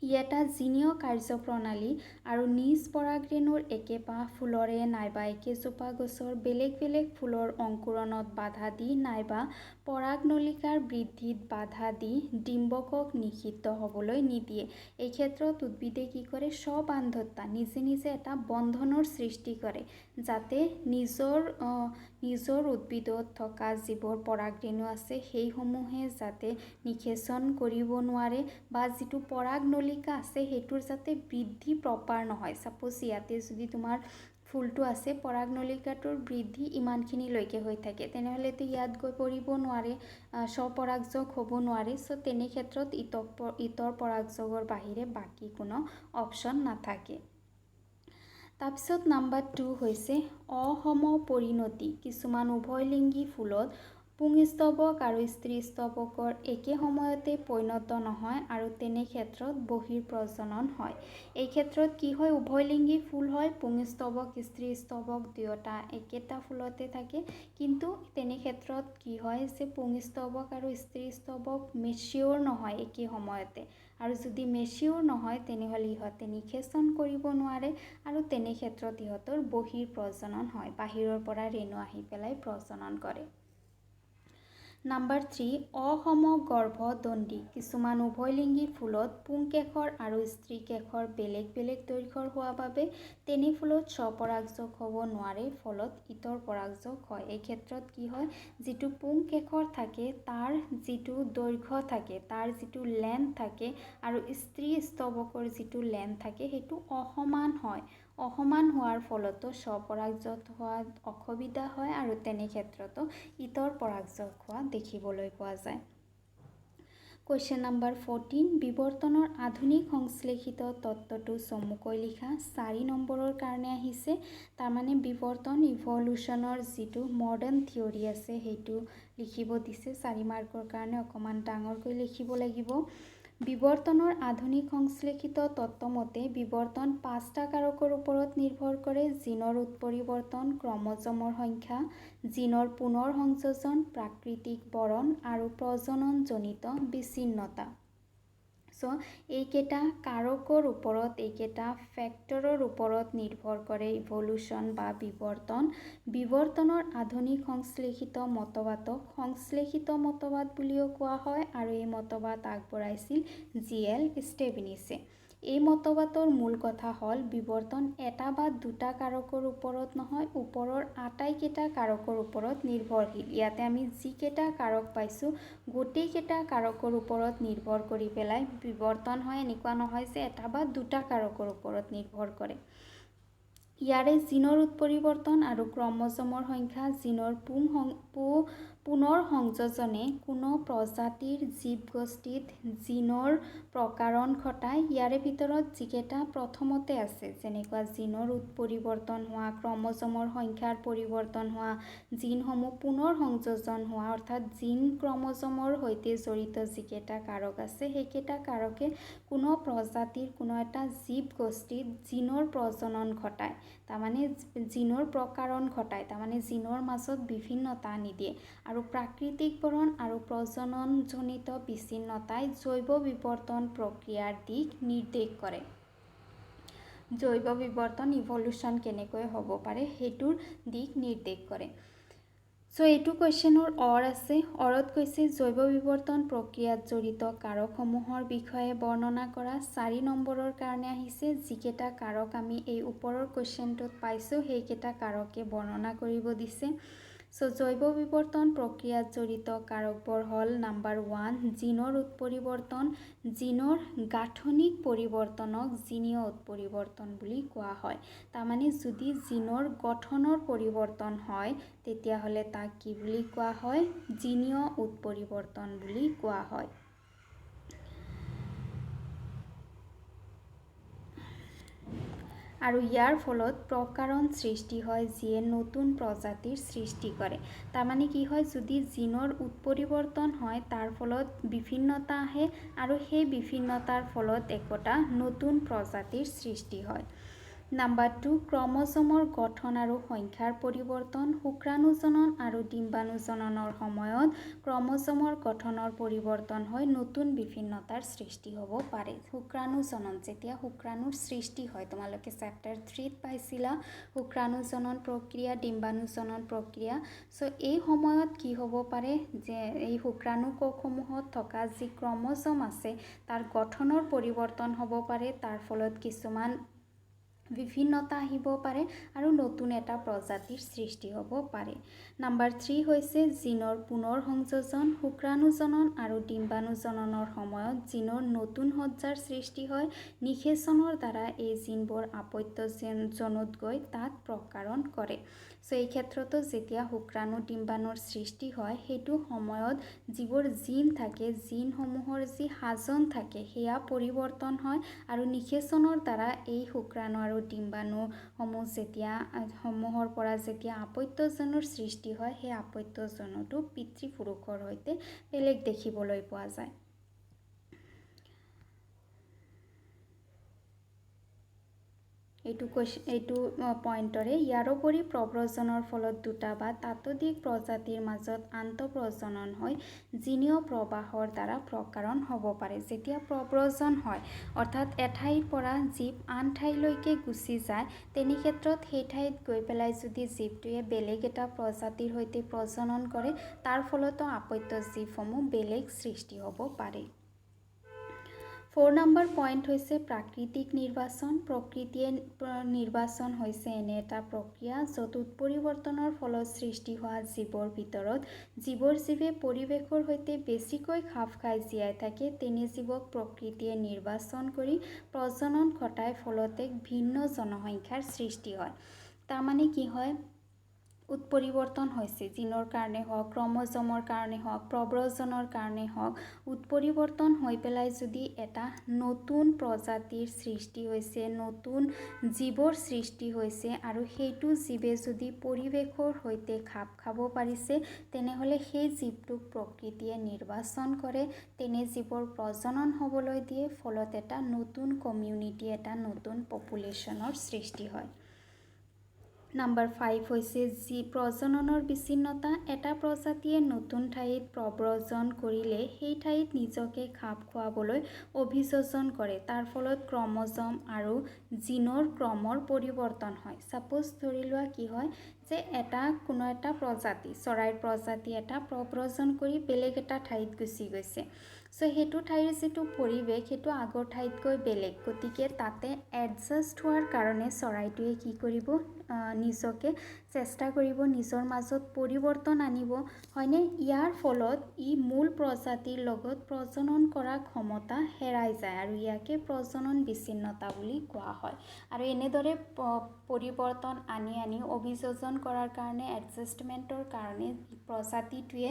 [SPEAKER 1] ই এটা জিনীয় কাৰ্যপ্ৰণালী আৰু নিজ পৰাগৰেণুৰ একেপাহ ফুলৰে নাইবা একেজোপা গছৰ বেলেগ বেলেগ ফুলৰ অংকুৰণত বাধা দি নাইবা পৰাগনলিকাৰ বৃদ্ধিত বাধা দি ডিম্বকক নিষিদ্ধ হ'বলৈ নিদিয়ে। এই ক্ষেত্ৰত উদ্ভিদে কি কৰে, স্ববান্ধতা নিজে নিজে এটা বন্ধনৰ সৃষ্টি কৰে, যাতে নিজৰ উদ্ভিদত থকা যিবোৰ পৰাগৰেণু আছে সেইসমূহে যাতে নিষেচন কৰিব নোৱাৰে বা যিটো পৰাগনলিকা আছে সেইটোৰ যাতে বৃদ্ধি প্ৰপাৰ নহয়। ছাপ'জ ইয়াতে যদি তোমাৰ ফুলটো আছে, পৰাগনলিকাটোৰ বৃদ্ধি ইমানখিনিলৈকে হৈ থাকে, তেনেহ'লেতো ইয়াত গৈ পৰিব নোৱাৰে, স্বপৰাগযোগ হ'ব নোৱাৰে। চ' তেনে ক্ষেত্ৰত ইতৰ পৰাগযোগৰ বাহিৰে বাকী কোনো অপশ্যন নাথাকে। তাৰপিছত নাম্বাৰ 2 হৈছে অসম পৰিণতি। কিছুমান উভয়লিংগী ফুলত পুংস্তবক আৰু স্ত্ৰীস্তবকৰ একে সময়তে পৰিণত নহয় আৰু তেনে ক্ষেত্ৰত বহিঃপ্ৰজনন হয়। এই ক্ষেত্ৰত কি হয়, উভয়লিংগী ফুল হয়, পুংস্তবক স্ত্ৰীস্তবক দুয়োটা একেটা ফুলতে থাকে, কিন্তু তেনে ক্ষেত্ৰত কি হয় যে পুংস্তবক আৰু স্ত্ৰীস্তবক মেচিয়ৰ নহয় একে সময়তে, আৰু যদি মেচিয়ৰ নহয় তেনেহ'লে ইহঁতে নিষেচন কৰিব নোৱাৰে আৰু তেনে ক্ষেত্ৰত ইহঁতৰ বহিঃপ্ৰজনন হয়, বাহিৰৰ পৰা ৰেণু আহি পেলাই প্ৰজনন কৰে। নাম্বাৰ 3 অসমগৰ্ভদণ্ডী। কিছুমান উভয়লিংগী ফুলত পুংকেশৰ আৰু স্ত্ৰীকেশৰ বেলেগ বেলেগ দৈৰ্ঘ্যৰ হোৱা বাবে তেনে ফুলত স্বপৰাগযোগ হ'ব নোৱাৰে, ফলত ইতৰ পৰাগযোগ হয়। এই ক্ষেত্ৰত কি হয়, যিটো পুংকেশৰ থাকে তাৰ যিটো দৈৰ্ঘ্য থাকে, তাৰ যিটো লেন্থ থাকে আৰু স্ত্ৰীস্তবকৰ যিটো লেন্থ থাকে সেইটো অসমান হয়। অসমান হোৱাৰ ফলতো স্বপৰাগযোগ হোৱাত অসুবিধা হয় আৰু তেনে ক্ষেত্ৰতো ইতৰ পৰাগযোগ হোৱা দেখিবলৈ পোৱা যায়। কুৱেশ্যন নাম্বাৰ 14 বিৱৰ্তনৰ আধুনিক সংশ্লেষিত তত্ত্বটো চমুকৈ লিখা। 4 নম্বৰৰ কাৰণে আহিছে, তাৰমানে বিৱৰ্তন ইভলিউশ্যনৰ যিটো মডাৰ্ণ থিয়ৰী আছে সেইটো লিখিব দিছে। 4 মাৰ্কৰ কাৰণে অকণমান ডাঙৰকৈ লিখিব লাগিব। বিৱৰ্তনৰ আধুনিক সংশ্লেষিত তত্ত্বমতে বিৱৰ্তন 5টা কাৰকৰ ওপৰত নিৰ্ভৰ কৰে: জিনৰ উৎপৰিৱৰ্তন, ক্ৰম'জমৰ সংখ্যা, জিনৰ পুনৰ সংযোজন, প্ৰাকৃতিক বৰণ আৰু প্ৰজননজনিত বিচ্ছিন্নতা। চ' এইকেইটা কাৰকৰ ওপৰত, এইকেইটা ফেক্টৰৰ ওপৰত নিৰ্ভৰ কৰে ইভলিউশ্যন বা বিৱৰ্তন। বিৱৰ্তনৰ আধুনিক সংশ্লেষিত মতবাদক সংশ্লেষিত মতবাদ বুলিও কোৱা হয় আৰু এই মতবাদ আগবঢ়াইছিল G.L. ষ্টেভিনিছে। এই মতবাদৰ মূল কথা হ'ল বিৱৰ্তন এটা বা দুটা কাৰকৰ ওপৰত নহয়, ওপৰৰ আটাইকেইটা কাৰকৰ ওপৰত নিৰ্ভৰশীল। ইয়াতে আমি যিকেইটা কাৰক পাইছোঁ গোটেইকেইটা কাৰকৰ ওপৰত নিৰ্ভৰ কৰি পেলাই বিৱৰ্তন হয়, এনেকুৱা নহয় যে এটা বা দুটা কাৰকৰ ওপৰত নিৰ্ভৰ কৰে। ইয়াৰে জিনৰ উৎপৰিৱৰ্তন আৰু ক্ৰম'জমৰ সংখ্যা, জিনৰ পুনৰ সংযোজনে কোনো প্ৰজাতিৰ জীৱগোষ্ঠীত জিনৰ প্ৰকাৰণ ঘটায়। ইয়াৰে ভিতৰত যিকেইটা প্ৰথমতে আছে, যেনেকুৱা জিনৰ উৎপৰিৱৰ্তন হোৱা, ক্ৰম'জমৰ সংখ্যাৰ পৰিৱৰ্তন হোৱা, জিনসমূহ পুনৰ সংযোজন হোৱা, অৰ্থাৎ জিন ক্ৰম'জমৰ সৈতে জড়িত যিকেইটা কাৰক আছে সেইকেইটা কাৰকে কোনো প্ৰজাতিৰ কোনো এটা জীৱগোষ্ঠীত জিনৰ প্ৰজনন ঘটায়, তাৰমানে জিনৰ প্ৰকাৰণ ঘটায়, তাৰমানে জিনৰ মাজত বিভিন্নতা আনি দিয়ে। আৰু প্ৰাকৃতিক বৰণ আৰু প্ৰজননজনিত বিচ্ছিন্নতাই জৈৱ বিৱৰ্তন প্ৰক্ৰিয়াৰ দিশ নিৰ্দেশ কৰে। জৈৱ বিৱৰ্তন ইভলিউশ্যন কেনেকৈ হ'ব পাৰে সেইটোৰ দিশ নিৰ্দেশ কৰে। চ' এইটো কুৱেশ্যনৰ আছে। অৰত কৈছে জৈৱ বিৱৰ্তন প্ৰক্ৰিয়াত জড়িত কাৰকসমূহৰ বিষয়ে বৰ্ণনা কৰা। 4 নম্বৰৰ কাৰণে আহিছে, যিকেইটা কাৰক আমি এই ওপৰৰ কুৱেশ্যনটোত পাইছোঁ সেইকেইটা কাৰকে বৰ্ণনা কৰিব দিছে। চ' জৈৱ বিৱৰ্তন প্ৰক্ৰিয়াত জড়িত কাৰকবোৰ হ'ল নাম্বাৰ 1 জিনৰ উৎপৰিৱৰ্তন। জিনৰ গাঠনিক পৰিৱৰ্তনক জিনীয় উৎপৰিৱৰ্তন বুলি কোৱা হয়। তাৰমানে যদি জিনৰ গঠনৰ পৰিৱৰ্তন হয় তেতিয়াহ'লে তাক কি বুলি কোৱা হয়, জিনীয় উৎপৰিৱৰ্তন বুলি কোৱা হয়। আৰু ইয়াৰ ফলত প্ৰকাৰণ সৃষ্টি হয় যিয়ে নতুন প্ৰজাতিৰ সৃষ্টি কৰে। তাৰমানে কি হয়, যদি জিনৰ উৎপৰিৱৰ্তন হয় তাৰ ফলত বিভিন্নতা আহে আৰু সেই বিভিন্নতাৰ ফলত একোটা নতুন প্ৰজাতিৰ সৃষ্টি হয়। নাম্বাৰ 2 ক্ৰম'জমৰ গঠন আৰু সংখ্যাৰ পৰিৱৰ্তন শুক্ৰাণুজনন আৰু ডিম্বাণুজননৰ সময়ত ক্ৰম'জমৰ গঠনৰ পৰিৱৰ্তন হৈ নতুন বিভিন্নতাৰ সৃষ্টি হ'ব পাৰে। শুক্ৰাণুজনন যেতিয়া শুক্ৰাণুৰ সৃষ্টি হয় তোমালোকে চেপ্টাৰ 3ত পাইছিলা শুক্ৰাণুজনন প্ৰক্ৰিয়া ডিম্বাণুজনন প্ৰক্ৰিয়া চ' এই সময়ত কি হ'ব পাৰে যে এই শুক্ৰাণু কোষসমূহত থকা যি ক্ৰম'জম আছে তাৰ গঠনৰ পৰিৱৰ্তন হ'ব পাৰে তাৰ ফলত কিছুমান বিভিন্নতা আহিব পাৰে আৰু নতুন এটা প্ৰজাতিৰ সৃষ্টি হ'ব পাৰে। নাম্বাৰ 3 হৈছে জিনৰ পুনৰ সংযোজন শুক্ৰাণুজনন আৰু ডিম্বাণুজননৰ সময়ত জিনৰ নতুন সজ্জাৰ সৃষ্টি হয় নিষেচনৰ দ্বাৰা এই জিনবোৰ আপত্যজনত গৈ তাত প্ৰকাৰণ কৰে। চ' এই ক্ষেত্ৰতো যেতিয়া শুক্ৰাণু ডিম্বাণুৰ সৃষ্টি হয় সেইটো সময়ত যিবোৰ জিন থাকে জিনসমূহৰ যি সাজন থাকে সেয়া পৰিৱৰ্তন হয় আৰু নিষেচনৰ দ্বাৰা এই শুক্ৰাণু আৰু ডিম্বাণুসমূহ সমূহৰ পৰা যেতিয়া আপত্যজনৰ সৃষ্টি হয় সেই আপত্যজনটো পিতৃপুৰুষৰ সৈতে বেলেগ দেখিবলৈ পোৱা যায়। এইটো পইণ্টৰে ইয়াৰোপৰি প্ৰব্ৰজনৰ ফলত দুটা বা তাতোধিক প্ৰজাতিৰ মাজত আন্তঃপ্ৰজনন হৈ জিনীয় প্ৰবাহৰ দ্বাৰা প্ৰকাৰণ হ'ব পাৰে। যেতিয়া প্ৰব্ৰজন হয় অৰ্থাৎ এঠাইৰ পৰা জীৱ আন ঠাইলৈকে গুচি যায় তেনে ক্ষেত্ৰত সেই ঠাইত গৈ পেলাই যদি জীৱটোৱে বেলেগ এটা প্ৰজাতিৰ সৈতে প্ৰজনন কৰে তাৰ ফলতো আপত্য জীৱসমূহ বেলেগ সৃষ্টি হ'ব পাৰে। 4 নম্বৰ পইণ্ট হৈছে প্ৰাকৃতিক নিৰ্বাচন প্ৰকৃতিয়ে নিৰ্বাচন হৈছে এনে এটা প্ৰক্ৰিয়া য'ত উৎপৰিৱৰ্তনৰ ফলত সৃষ্টি হোৱা জীৱৰ ভিতৰত যিবোৰ জীৱে পৰিৱেশৰ সৈতে বেছিকৈ খাপ খাই জীয়াই থাকে তেনে জীৱক প্ৰকৃতিয়ে নিৰ্বাচন কৰি প্ৰজনন ঘটাই ফলত এক ভিন্ন জনসংখ্যাৰ সৃষ্টি হয়। তাৰমানে কি হয় উৎপৰিৱৰ্তন হৈছে জিনৰ কাৰণে হওক ক্ৰম'জমৰ কাৰণে হওক প্ৰব্ৰজনৰ কাৰণে হওক উৎপৰিৱৰ্তন হৈ পেলাই যদি এটা নতুন প্ৰজাতিৰ সৃষ্টি হৈছে নতুন জীৱৰ সৃষ্টি হৈছে আৰু সেইটো জীৱে যদি পৰিৱেশৰ সৈতে খাপ খাব পাৰিছে তেনেহ'লে সেই জীৱটোক প্ৰকৃতিয়ে নিৰ্বাচন কৰে তেনে জীৱৰ প্ৰজনন হ'বলৈ দিয়ে ফলত এটা নতুন কমিউনিটি এটা নতুন পপুলেশ্যনৰ সৃষ্টি হয়। নাম্বাৰ 5 হৈছে যি প্ৰজননৰ বিচ্ছিন্নতা এটা প্ৰজাতিয়ে নতুন ঠাইত প্ৰব্ৰজন কৰিলে সেই ঠাইত নিজকে খাপ খুৱাবলৈ অভিযোজন কৰে তাৰ ফলত ক্ৰম'জম আৰু জিনৰ ক্ৰমৰ পৰিৱৰ্তন হয়। ছাপোজ ধৰি লোৱা কি হয় যে কোনো এটা প্ৰজাতি চৰাইৰ প্ৰজাতি এটা প্ৰব্ৰজন কৰি বেলেগ এটা ঠাইত গুচি গৈছে চ' সেইটো ঠাইৰ যিটো পৰিৱেশ সেইটো আগৰ ঠাইতকৈ বেলেগ গতিকে তাতে এডজাষ্ট হোৱাৰ কাৰণে চৰাইটোৱে কি কৰিব নিজকে চেষ্টা কৰিব নিজৰ মাজত পৰিৱৰ্তন আনিব হয়নে ইয়াৰ ফলত ই মূল প্ৰজাতিৰ লগত প্ৰজনন কৰা ক্ষমতা হেৰাই যায় আৰু ইয়াকে প্ৰজনন বিচ্ছিন্নতা বুলি কোৱা হয় আৰু এনেদৰে পৰিৱৰ্তন আনি অভিযোজন কৰাৰ কাৰণে এডজাষ্টমেণ্টৰ কাৰণে প্ৰজাতিটোৱে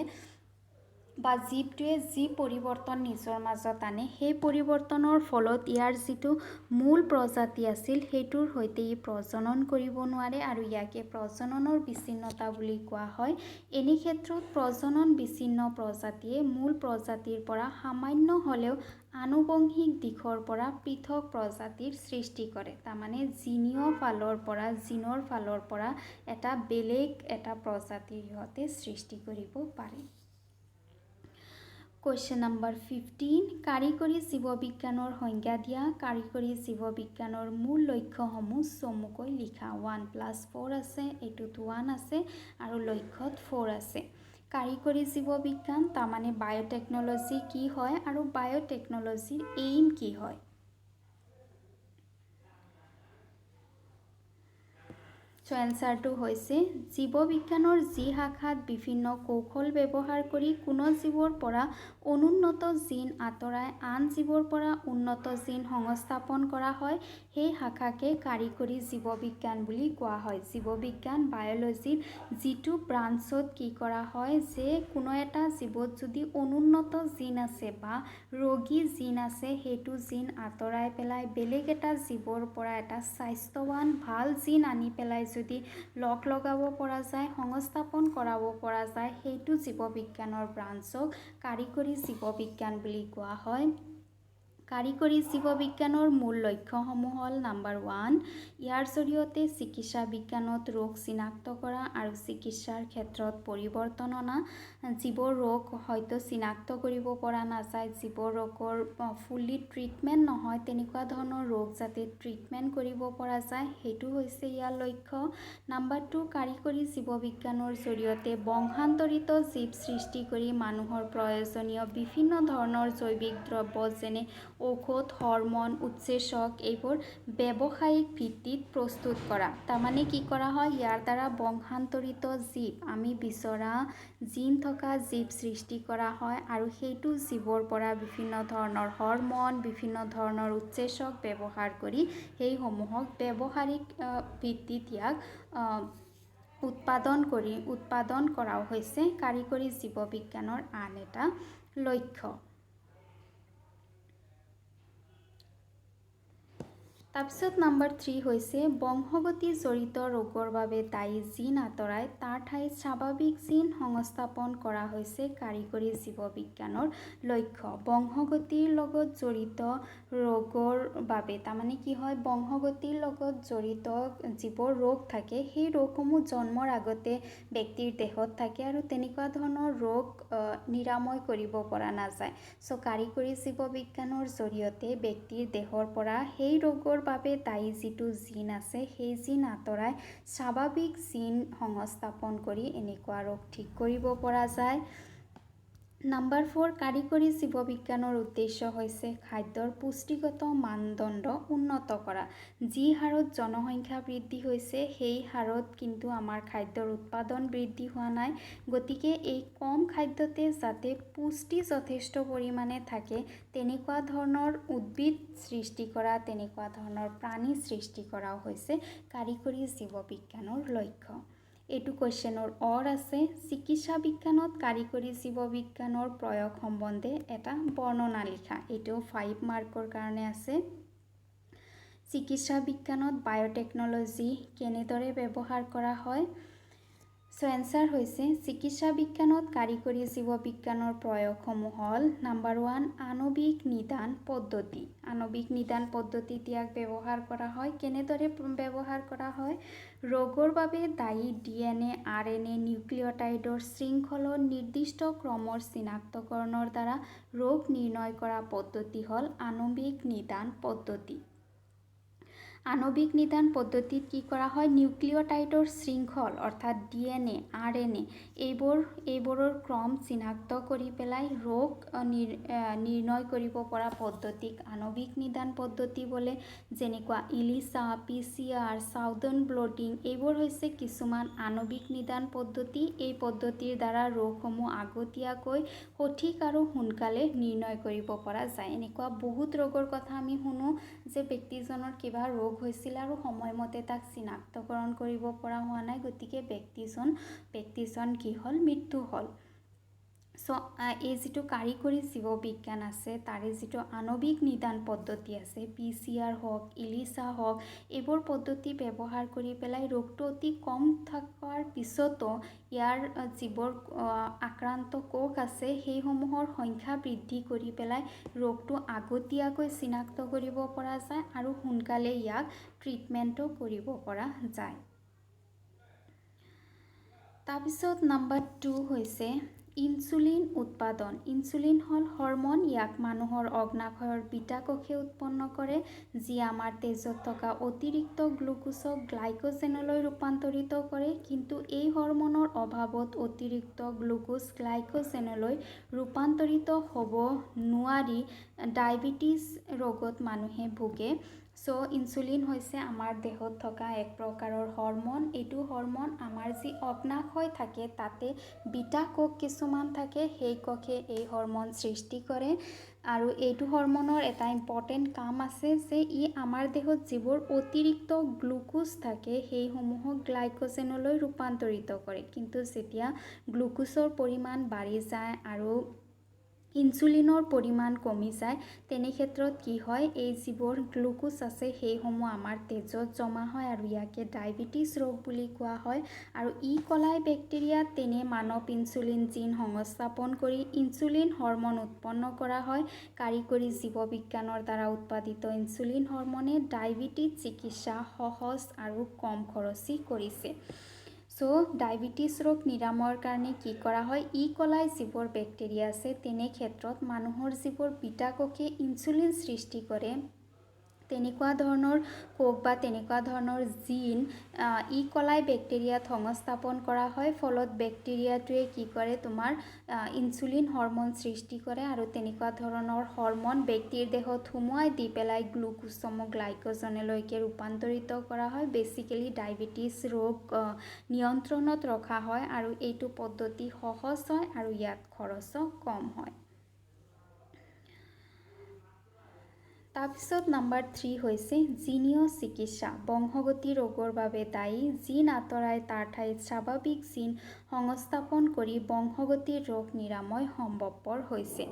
[SPEAKER 1] বা জীৱটোৱে যি পৰিৱৰ্তন নিজৰ মাজত আনে সেই পৰিৱৰ্তনৰ ফলত ইয়াৰ যিটো মূল প্ৰজাতি আছিল সেইটোৰ সৈতে ই প্ৰজনন কৰিব নোৱাৰে আৰু ইয়াকে প্ৰজননৰ বিচ্ছিন্নতা বুলি কোৱা হয়। এনে ক্ষেত্ৰত প্ৰজনন বিচ্ছিন্ন প্ৰজাতিয়ে মূল প্ৰজাতিৰ পৰা সামান্য হ'লেও আনুবংশিক দিশৰ পৰা পৃথক প্ৰজাতিৰ সৃষ্টি কৰে তাৰমানে জিনৰ ফালৰ পৰা এটা বেলেগ এটা প্ৰজাতিৰ সিহঁতে সৃষ্টি কৰিব পাৰে। কুৱেশ্যন নম্বৰ 15 কাৰিকৰী জীৱবিজ্ঞানৰ সংজ্ঞা দিয়া কাৰিকৰী জীৱবিজ্ঞানৰ মূল লক্ষ্যসমূহ চমুকৈ লিখা 1+4 আছে এইটোত 1 আছে আৰু লক্ষ্যত 4 আছে। কাৰিকৰী জীৱবিজ্ঞান তাৰমানে বায়'টেকনলজি কি হয় আৰু বায়'টেকনলজিৰ এইম কি হয়। চ' এনচাৰটো হৈছে জীৱবিজ্ঞানৰ যি শাখাত বিভিন্ন কৌশল ব্যৱহাৰ কৰি কোনো জীৱৰ পৰা অনুন্নত জিন আঁতৰাই আন জীৱৰ পৰা উন্নত জিন সংস্থাপন কৰা হয় সেই শাখাকে কাৰিকৰী জীৱবিজ্ঞান বুলি কোৱা হয়। জীৱবিজ্ঞান বায়'লজিৰ যিটো ব্ৰাঞ্চত কি কৰা হয় যে কোনো এটা জীৱত যদি অনুন্নত জিন আছে বা ৰোগী জিন আছে সেইটো জিন আঁতৰাই পেলাই বেলেগ এটা জীৱৰ পৰা এটা স্বাস্থ্যৱান ভাল জিন আনি পেলাই যদি লগাব পৰা যায় সংস্থাপন কৰাব পৰা যায় সেইটো জীৱবিজ্ঞানৰ ব্ৰাঞ্চক কাৰিকৰী জীৱবিজ্ঞান বুলি কোৱা হয়। কাৰিকৰী জীৱবিজ্ঞানৰ মূল লক্ষ্যসমূহ হ'ল নাম্বাৰ 1, ইয়াৰ জৰিয়তে চিকিৎসা বিজ্ঞানত ৰোগ চিনাক্ত কৰা আৰু চিকিৎসাৰ ক্ষেত্ৰত পৰিৱৰ্তন অনা। যিবোৰ ৰোগ হয়তো চিনাক্ত কৰিব পৰা নাযায়, যিবোৰ ৰোগৰ ফুল্লি ট্ৰিটমেণ্ট নহয়, তেনেকুৱা ধৰণৰ ৰোগ যাতে ট্ৰিটমেণ্ট কৰিব পৰা যায়, সেইটো হৈছে ইয়াৰ লক্ষ্য। নাম্বাৰ 2, কাৰিকৰী জীৱবিজ্ঞানৰ জৰিয়তে বংশান্তৰিত জীৱ সৃষ্টি কৰি মানুহৰ প্ৰয়োজনীয় বিভিন্ন ধৰণৰ জৈৱিক দ্ৰব্য যেনে ঔষধ, হৰমন, উৎসেচক এইবোৰ ব্যৱসায়িক ভিত্তিত প্ৰস্তুত কৰা। তাৰমানে কি কৰা হয়, ইয়াৰ দ্বাৰা বংশান্তৰিত জীৱ, আমি বিচৰা জিন থকা জীৱ সৃষ্টি কৰা হয় আৰু সেইটো জীৱৰ পৰা বিভিন্ন ধৰণৰ হৰমন, বিভিন্ন ধৰণৰ উৎসেচক ব্যৱহাৰ কৰি সেইসমূহক ব্যৱহাৰিক ভিত্তিত ইয়াক উৎপাদন কৰাও হৈছে কাৰিকৰী জীৱবিজ্ঞানৰ আন এটা লক্ষ্য। তাৰপিছত নাম্বাৰ 3 হৈছে বংশগতি জড়িত ৰোগৰ বাবে দায়ী জিন আঁতৰাই তাৰ ঠাইত স্বাভাৱিক জিন সংস্থাপন কৰা হৈছে কাৰিকৰী জীৱবিজ্ঞানৰ লক্ষ্য। বংশগতিৰ লগত জড়িত ৰোগৰ বাবে, তাৰমানে কি হয়, বংশগতিৰ লগত জড়িত যিবোৰ ৰোগ থাকে, সেই ৰোগসমূহ জন্মৰ আগতে ব্যক্তিৰ দেহত থাকে আৰু তেনেকুৱা ধৰণৰ ৰোগ নিৰাময় কৰিব পৰা নাযায়। চ' কাৰিকৰী জীৱবিজ্ঞানৰ জৰিয়তে ব্যক্তিৰ দেহৰ পৰা সেই ৰোগৰ বাবে দায়ী যিটো জিন আছে, সেই জিন আঁতৰাই স্বাভাৱিক জিন সংস্থাপন কৰি এনেকুৱা ৰোগ ঠিক কৰিব পৰা যায়। নাম্বাৰ 4, কাৰিকৰী জীৱবিজ্ঞানৰ উদ্দেশ্য হৈছে খাদ্যৰ পুষ্টিগত মানদণ্ড উন্নত কৰা। যি হাৰত জনসংখ্যা বৃদ্ধি হৈছে, সেই হাৰত কিন্তু আমাৰ খাদ্যৰ উৎপাদন বৃদ্ধি হোৱা নাই। গতিকে এই কম খাদ্যতে যাতে পুষ্টি যথেষ্ট পৰিমাণে থাকে, তেনেকুৱা ধৰণৰ উদ্ভিদ সৃষ্টি কৰা, তেনেকুৱা ধৰণৰ প্ৰাণী সৃষ্টি কৰাও হৈছে কাৰিকৰী জীৱবিজ্ঞানৰ লক্ষ্য। এইটো কুৱেশ্যনৰ আছে, চিকিৎসা বিজ্ঞানত কাৰিকৰী জীৱবিজ্ঞানৰ প্ৰয়োগ সম্বন্ধে এটা বৰ্ণনা লিখা। এইটো 5 মাৰ্কৰ কাৰণে আছে। চিকিৎসা বিজ্ঞানত বায়'টেকনলজি কেনেদৰে ব্যৱহাৰ কৰা হয়? চ' এনচাৰ হৈছে চিকিৎসা বিজ্ঞানত কাৰিকৰী জীৱবিজ্ঞানৰ প্ৰয়োগসমূহ হ'ল নাম্বাৰ 1, আণৱিক নিদান পদ্ধতি। আণৱিক নিদান পদ্ধতিত ইয়াক ব্যৱহাৰ কৰা হয়। কেনেদৰে ব্যৱহাৰ কৰা হয়? ৰোগৰ বাবে দায়ী DNA, RNA নিউক্লিঅটাইডৰ শৃংখলৰ নিৰ্দিষ্ট ক্ৰমৰ চিনাক্তকৰণৰ দ্বাৰা ৰোগ নিৰ্ণয় কৰা পদ্ধতি হ'ল আণৱিক নিদান পদ্ধতি। আণৱিক নিদান পদ্ধতিত কি কৰা হয়? নিউক্লিঅটাইডৰ শৃংখল অৰ্থাৎ DNA, RNA এইবোৰৰ ক্ৰম চিনাক্ত কৰি পেলাই ৰোগ নিৰ্ণয় কৰিব পৰা পদ্ধতিক আণৱিক নিদান পদ্ধতি বোলে। যেনেকুৱা ইলিছা, PCR, সাউদাৰ্ণ ব্লটিং এইবোৰ হৈছে কিছুমান আণৱিক নিদান পদ্ধতি। এই পদ্ধতিৰ দ্বাৰা ৰোগসমূহ আগতীয়াকৈ সঠিক আৰু সোনকালে নিৰ্ণয় কৰিব পৰা যায়। এনেকুৱা বহুত ৰোগৰ কথা আমি শুনো যে ব্যক্তিজনৰ কিবা ৰোগ হৈছিল আৰু সময়মতে তাক চিনাক্তকৰণ কৰিব পৰা হোৱা নাই, গতিকে ব্যক্তিজন কি হ'ল? মৃত্যু হ'ল। চ' এই যিটো কাৰিকৰী জীৱবিজ্ঞান আছে, তাৰে যিটো আণৱিক নিদান পদ্ধতি আছে, PCR হওক, ইলিছা হওক, এইবোৰ পদ্ধতি ব্যৱহাৰ কৰি পেলাই ৰোগটো অতি কম থকাৰ পিছতো ইয়াৰ যিবোৰ আক্ৰান্ত কোষ আছে, সেইসমূহৰ সংখ্যা বৃদ্ধি কৰি পেলাই ৰোগটো আগতীয়াকৈ চিনাক্ত কৰিব পৰা যায় আৰু সোনকালে ইয়াক ট্ৰিটমেণ্টো কৰিব পৰা যায়। তাৰপিছত নাম্বাৰ 2 হৈছে ইনচুলিন উৎপাদন। ইনচুলিন হ'ল হৰমন। ইয়াক মানুহৰ অগ্নাশয়ৰ বিটা কোষে উৎপন্ন কৰে, যি আমাৰ তেজত থকা অতিৰিক্ত গ্লুকোজক গ্লাইকোজেনলৈ ৰূপান্তৰিত কৰে। কিন্তু এই হৰমনৰ অভাৱত অতিৰিক্ত গ্লুকোজ গ্লাইকোজেনলৈ ৰূপান্তৰিত হ'ব নোৱাৰি ডায়েবেটিছ ৰোগত মানুহে ভোগে। চ' ইনচুলিন হৈছে আমাৰ দেহত থকা এক প্ৰকাৰৰ হৰমন। এইটো হৰমন আমাৰ যি অগ্নাশয় থাকে, তাতে বিটা কোষ কিছুমান থাকে, সেই কোষে এই হৰমন সৃষ্টি কৰে আৰু এইটো হৰমনৰ এটা ইম্পৰ্টেণ্ট কাম আছে যে ই আমাৰ দেহত যিবোৰ অতিৰিক্ত গ্লুকোজ থাকে, সেইসমূহক গ্লাইকোজেনলৈ ৰূপান্তৰিত কৰে। কিন্তু যেতিয়া গ্লুকোজৰ পৰিমাণ বাঢ়ি যায় আৰু ইনচুলিনৰ পৰিমাণ কমি যায় তেনে ক্ষেত্ৰত কি হয় এই যিবোৰ গ্লুকোজ আছে সেইসমূহ আমাৰ তেজত জমা হয় আৰু ইয়াকে ডায়েবেটিছ ৰোগ বুলি কোৱা হয় আৰু ই কলাই বেক্টেৰিয়া তেনে মানৱ ইনচুলিন জিন সংস্থাপন কৰি ইনচুলিন হৰমন উৎপন্ন কৰা হয় কাৰিকৰী জীৱবিজ্ঞানৰ দ্বাৰা উৎপাদিত ইনচুলিন হৰমনে ডায়েবেটিছ চিকিৎসা সহজ আৰু কম খৰচী কৰিছে ডায়েবেটিছ ৰোগ নিৰাময়ৰ কাৰণে কি কৰা হয় ই কলাই যিবোৰ বেক্টেৰিয়া আছে তেনে ক্ষেত্ৰত মানুহৰ যিবোৰ বিটা কোষে ইনচুলিন সৃষ্টি কৰে তেনেকুৱা ধৰণৰ কোষ বা তেনেকুৱা ধৰণৰ জিন ই কলাই বেক্টেৰিয়াত সংস্থাপন কৰা হয় ফলত বেক্টেৰিয়াটোৱে কি কৰে তোমাৰ ইনচুলিন হৰমন সৃষ্টি কৰে আৰু তেনেকুৱা ধৰণৰ হৰমন ব্যক্তিৰ দেহত সুমুৱাই দি পেলাই গ্লুকোজসমূহ গ্লাইকোজনলৈকে ৰূপান্তৰিত কৰা হয় বেচিকেলি ডায়েবেটিছ ৰোগ নিয়ন্ত্ৰণত ৰখা হয় আৰু এইটো পদ্ধতি সহজ হয় আৰু ইয়াত খৰচো কম হয় তাৰপিছত নম্বৰ 3 হৈছে জিনীয় চিকিৎসা বংশগতি ৰোগৰ বাবে দায়ী জিন আঁতৰাই তাৰ ঠাইত স্বাভাৱিক জিন সংস্থাপন কৰি বংশগতিৰ ৰোগ নিৰাময় সম্ভৱপৰ হৈছে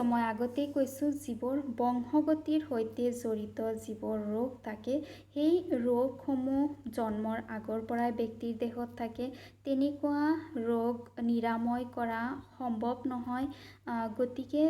[SPEAKER 1] মই আগতেই কৈছোঁ যিবোৰ বংশগতিৰ সৈতে জড়িত যিবোৰ ৰোগ থাকে সেই ৰোগসমূহ জন্মৰ আগৰ পৰাই ব্যক্তিৰ দেহত থাকে তেনেকুৱা ৰোগ নিৰাময় কৰা সম্ভৱ নহয় গতিকে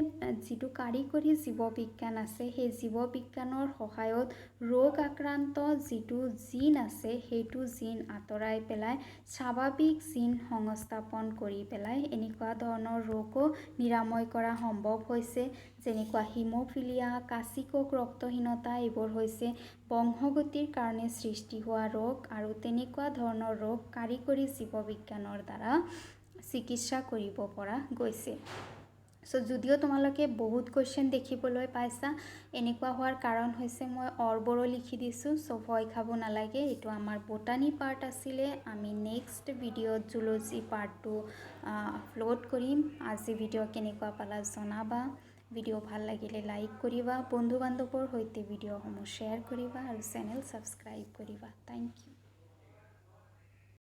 [SPEAKER 1] যিটো কাৰিকৰী জীৱবিজ্ঞান আছে সেই জীৱবিজ্ঞানৰ সহায়ত ৰোগ আক্ৰান্ত যিটো জিন আছে সেইটো জিন আঁতৰাই পেলাই স্বাভাৱিক জিন সংস্থাপন কৰি পেলাই এনেকুৱা ধৰণৰ ৰোগো নিৰাময় কৰা সম্ভৱ হৈছে যেনেকুৱা হিমোফিলিয়া কাছিকোষ ৰক্তহীনতা এইবোৰ হৈছে বংশগতিৰ কাৰণে সৃষ্টি হোৱা ৰোগ আৰু তেনেকুৱা ধৰণৰ ৰোগ কাৰিকৰী জীৱবিজ্ঞানৰ দ্বাৰা চিকিৎসা কৰিব পৰা গৈছে যদিও তোমালোকে বহুত কুৱেশ্যন দেখিবলৈ পাইছা এনেকুৱা হোৱাৰ কাৰণ হৈছে মই অৰবোৰো লিখি দিছোঁ ভয় খাব নালাগে এইটো আমাৰ বটানী পাৰ্ট আছিলে আমি নেক্সট ভিডিঅ'ত জুলজি পাৰ্টটো আপলোড কৰিম আজি ভিডিঅ' কেনেকুৱা পালা জনাবা ভিডিঅ' ভাল লাগিলে লাইক কৰিবা বন্ধু বান্ধৱৰ সৈতে ভিডিঅ'সমূহ শ্বেয়াৰ কৰিবা আৰু চেনেল ছাবস্ক্ৰাইব কৰিবা থেংক ইউ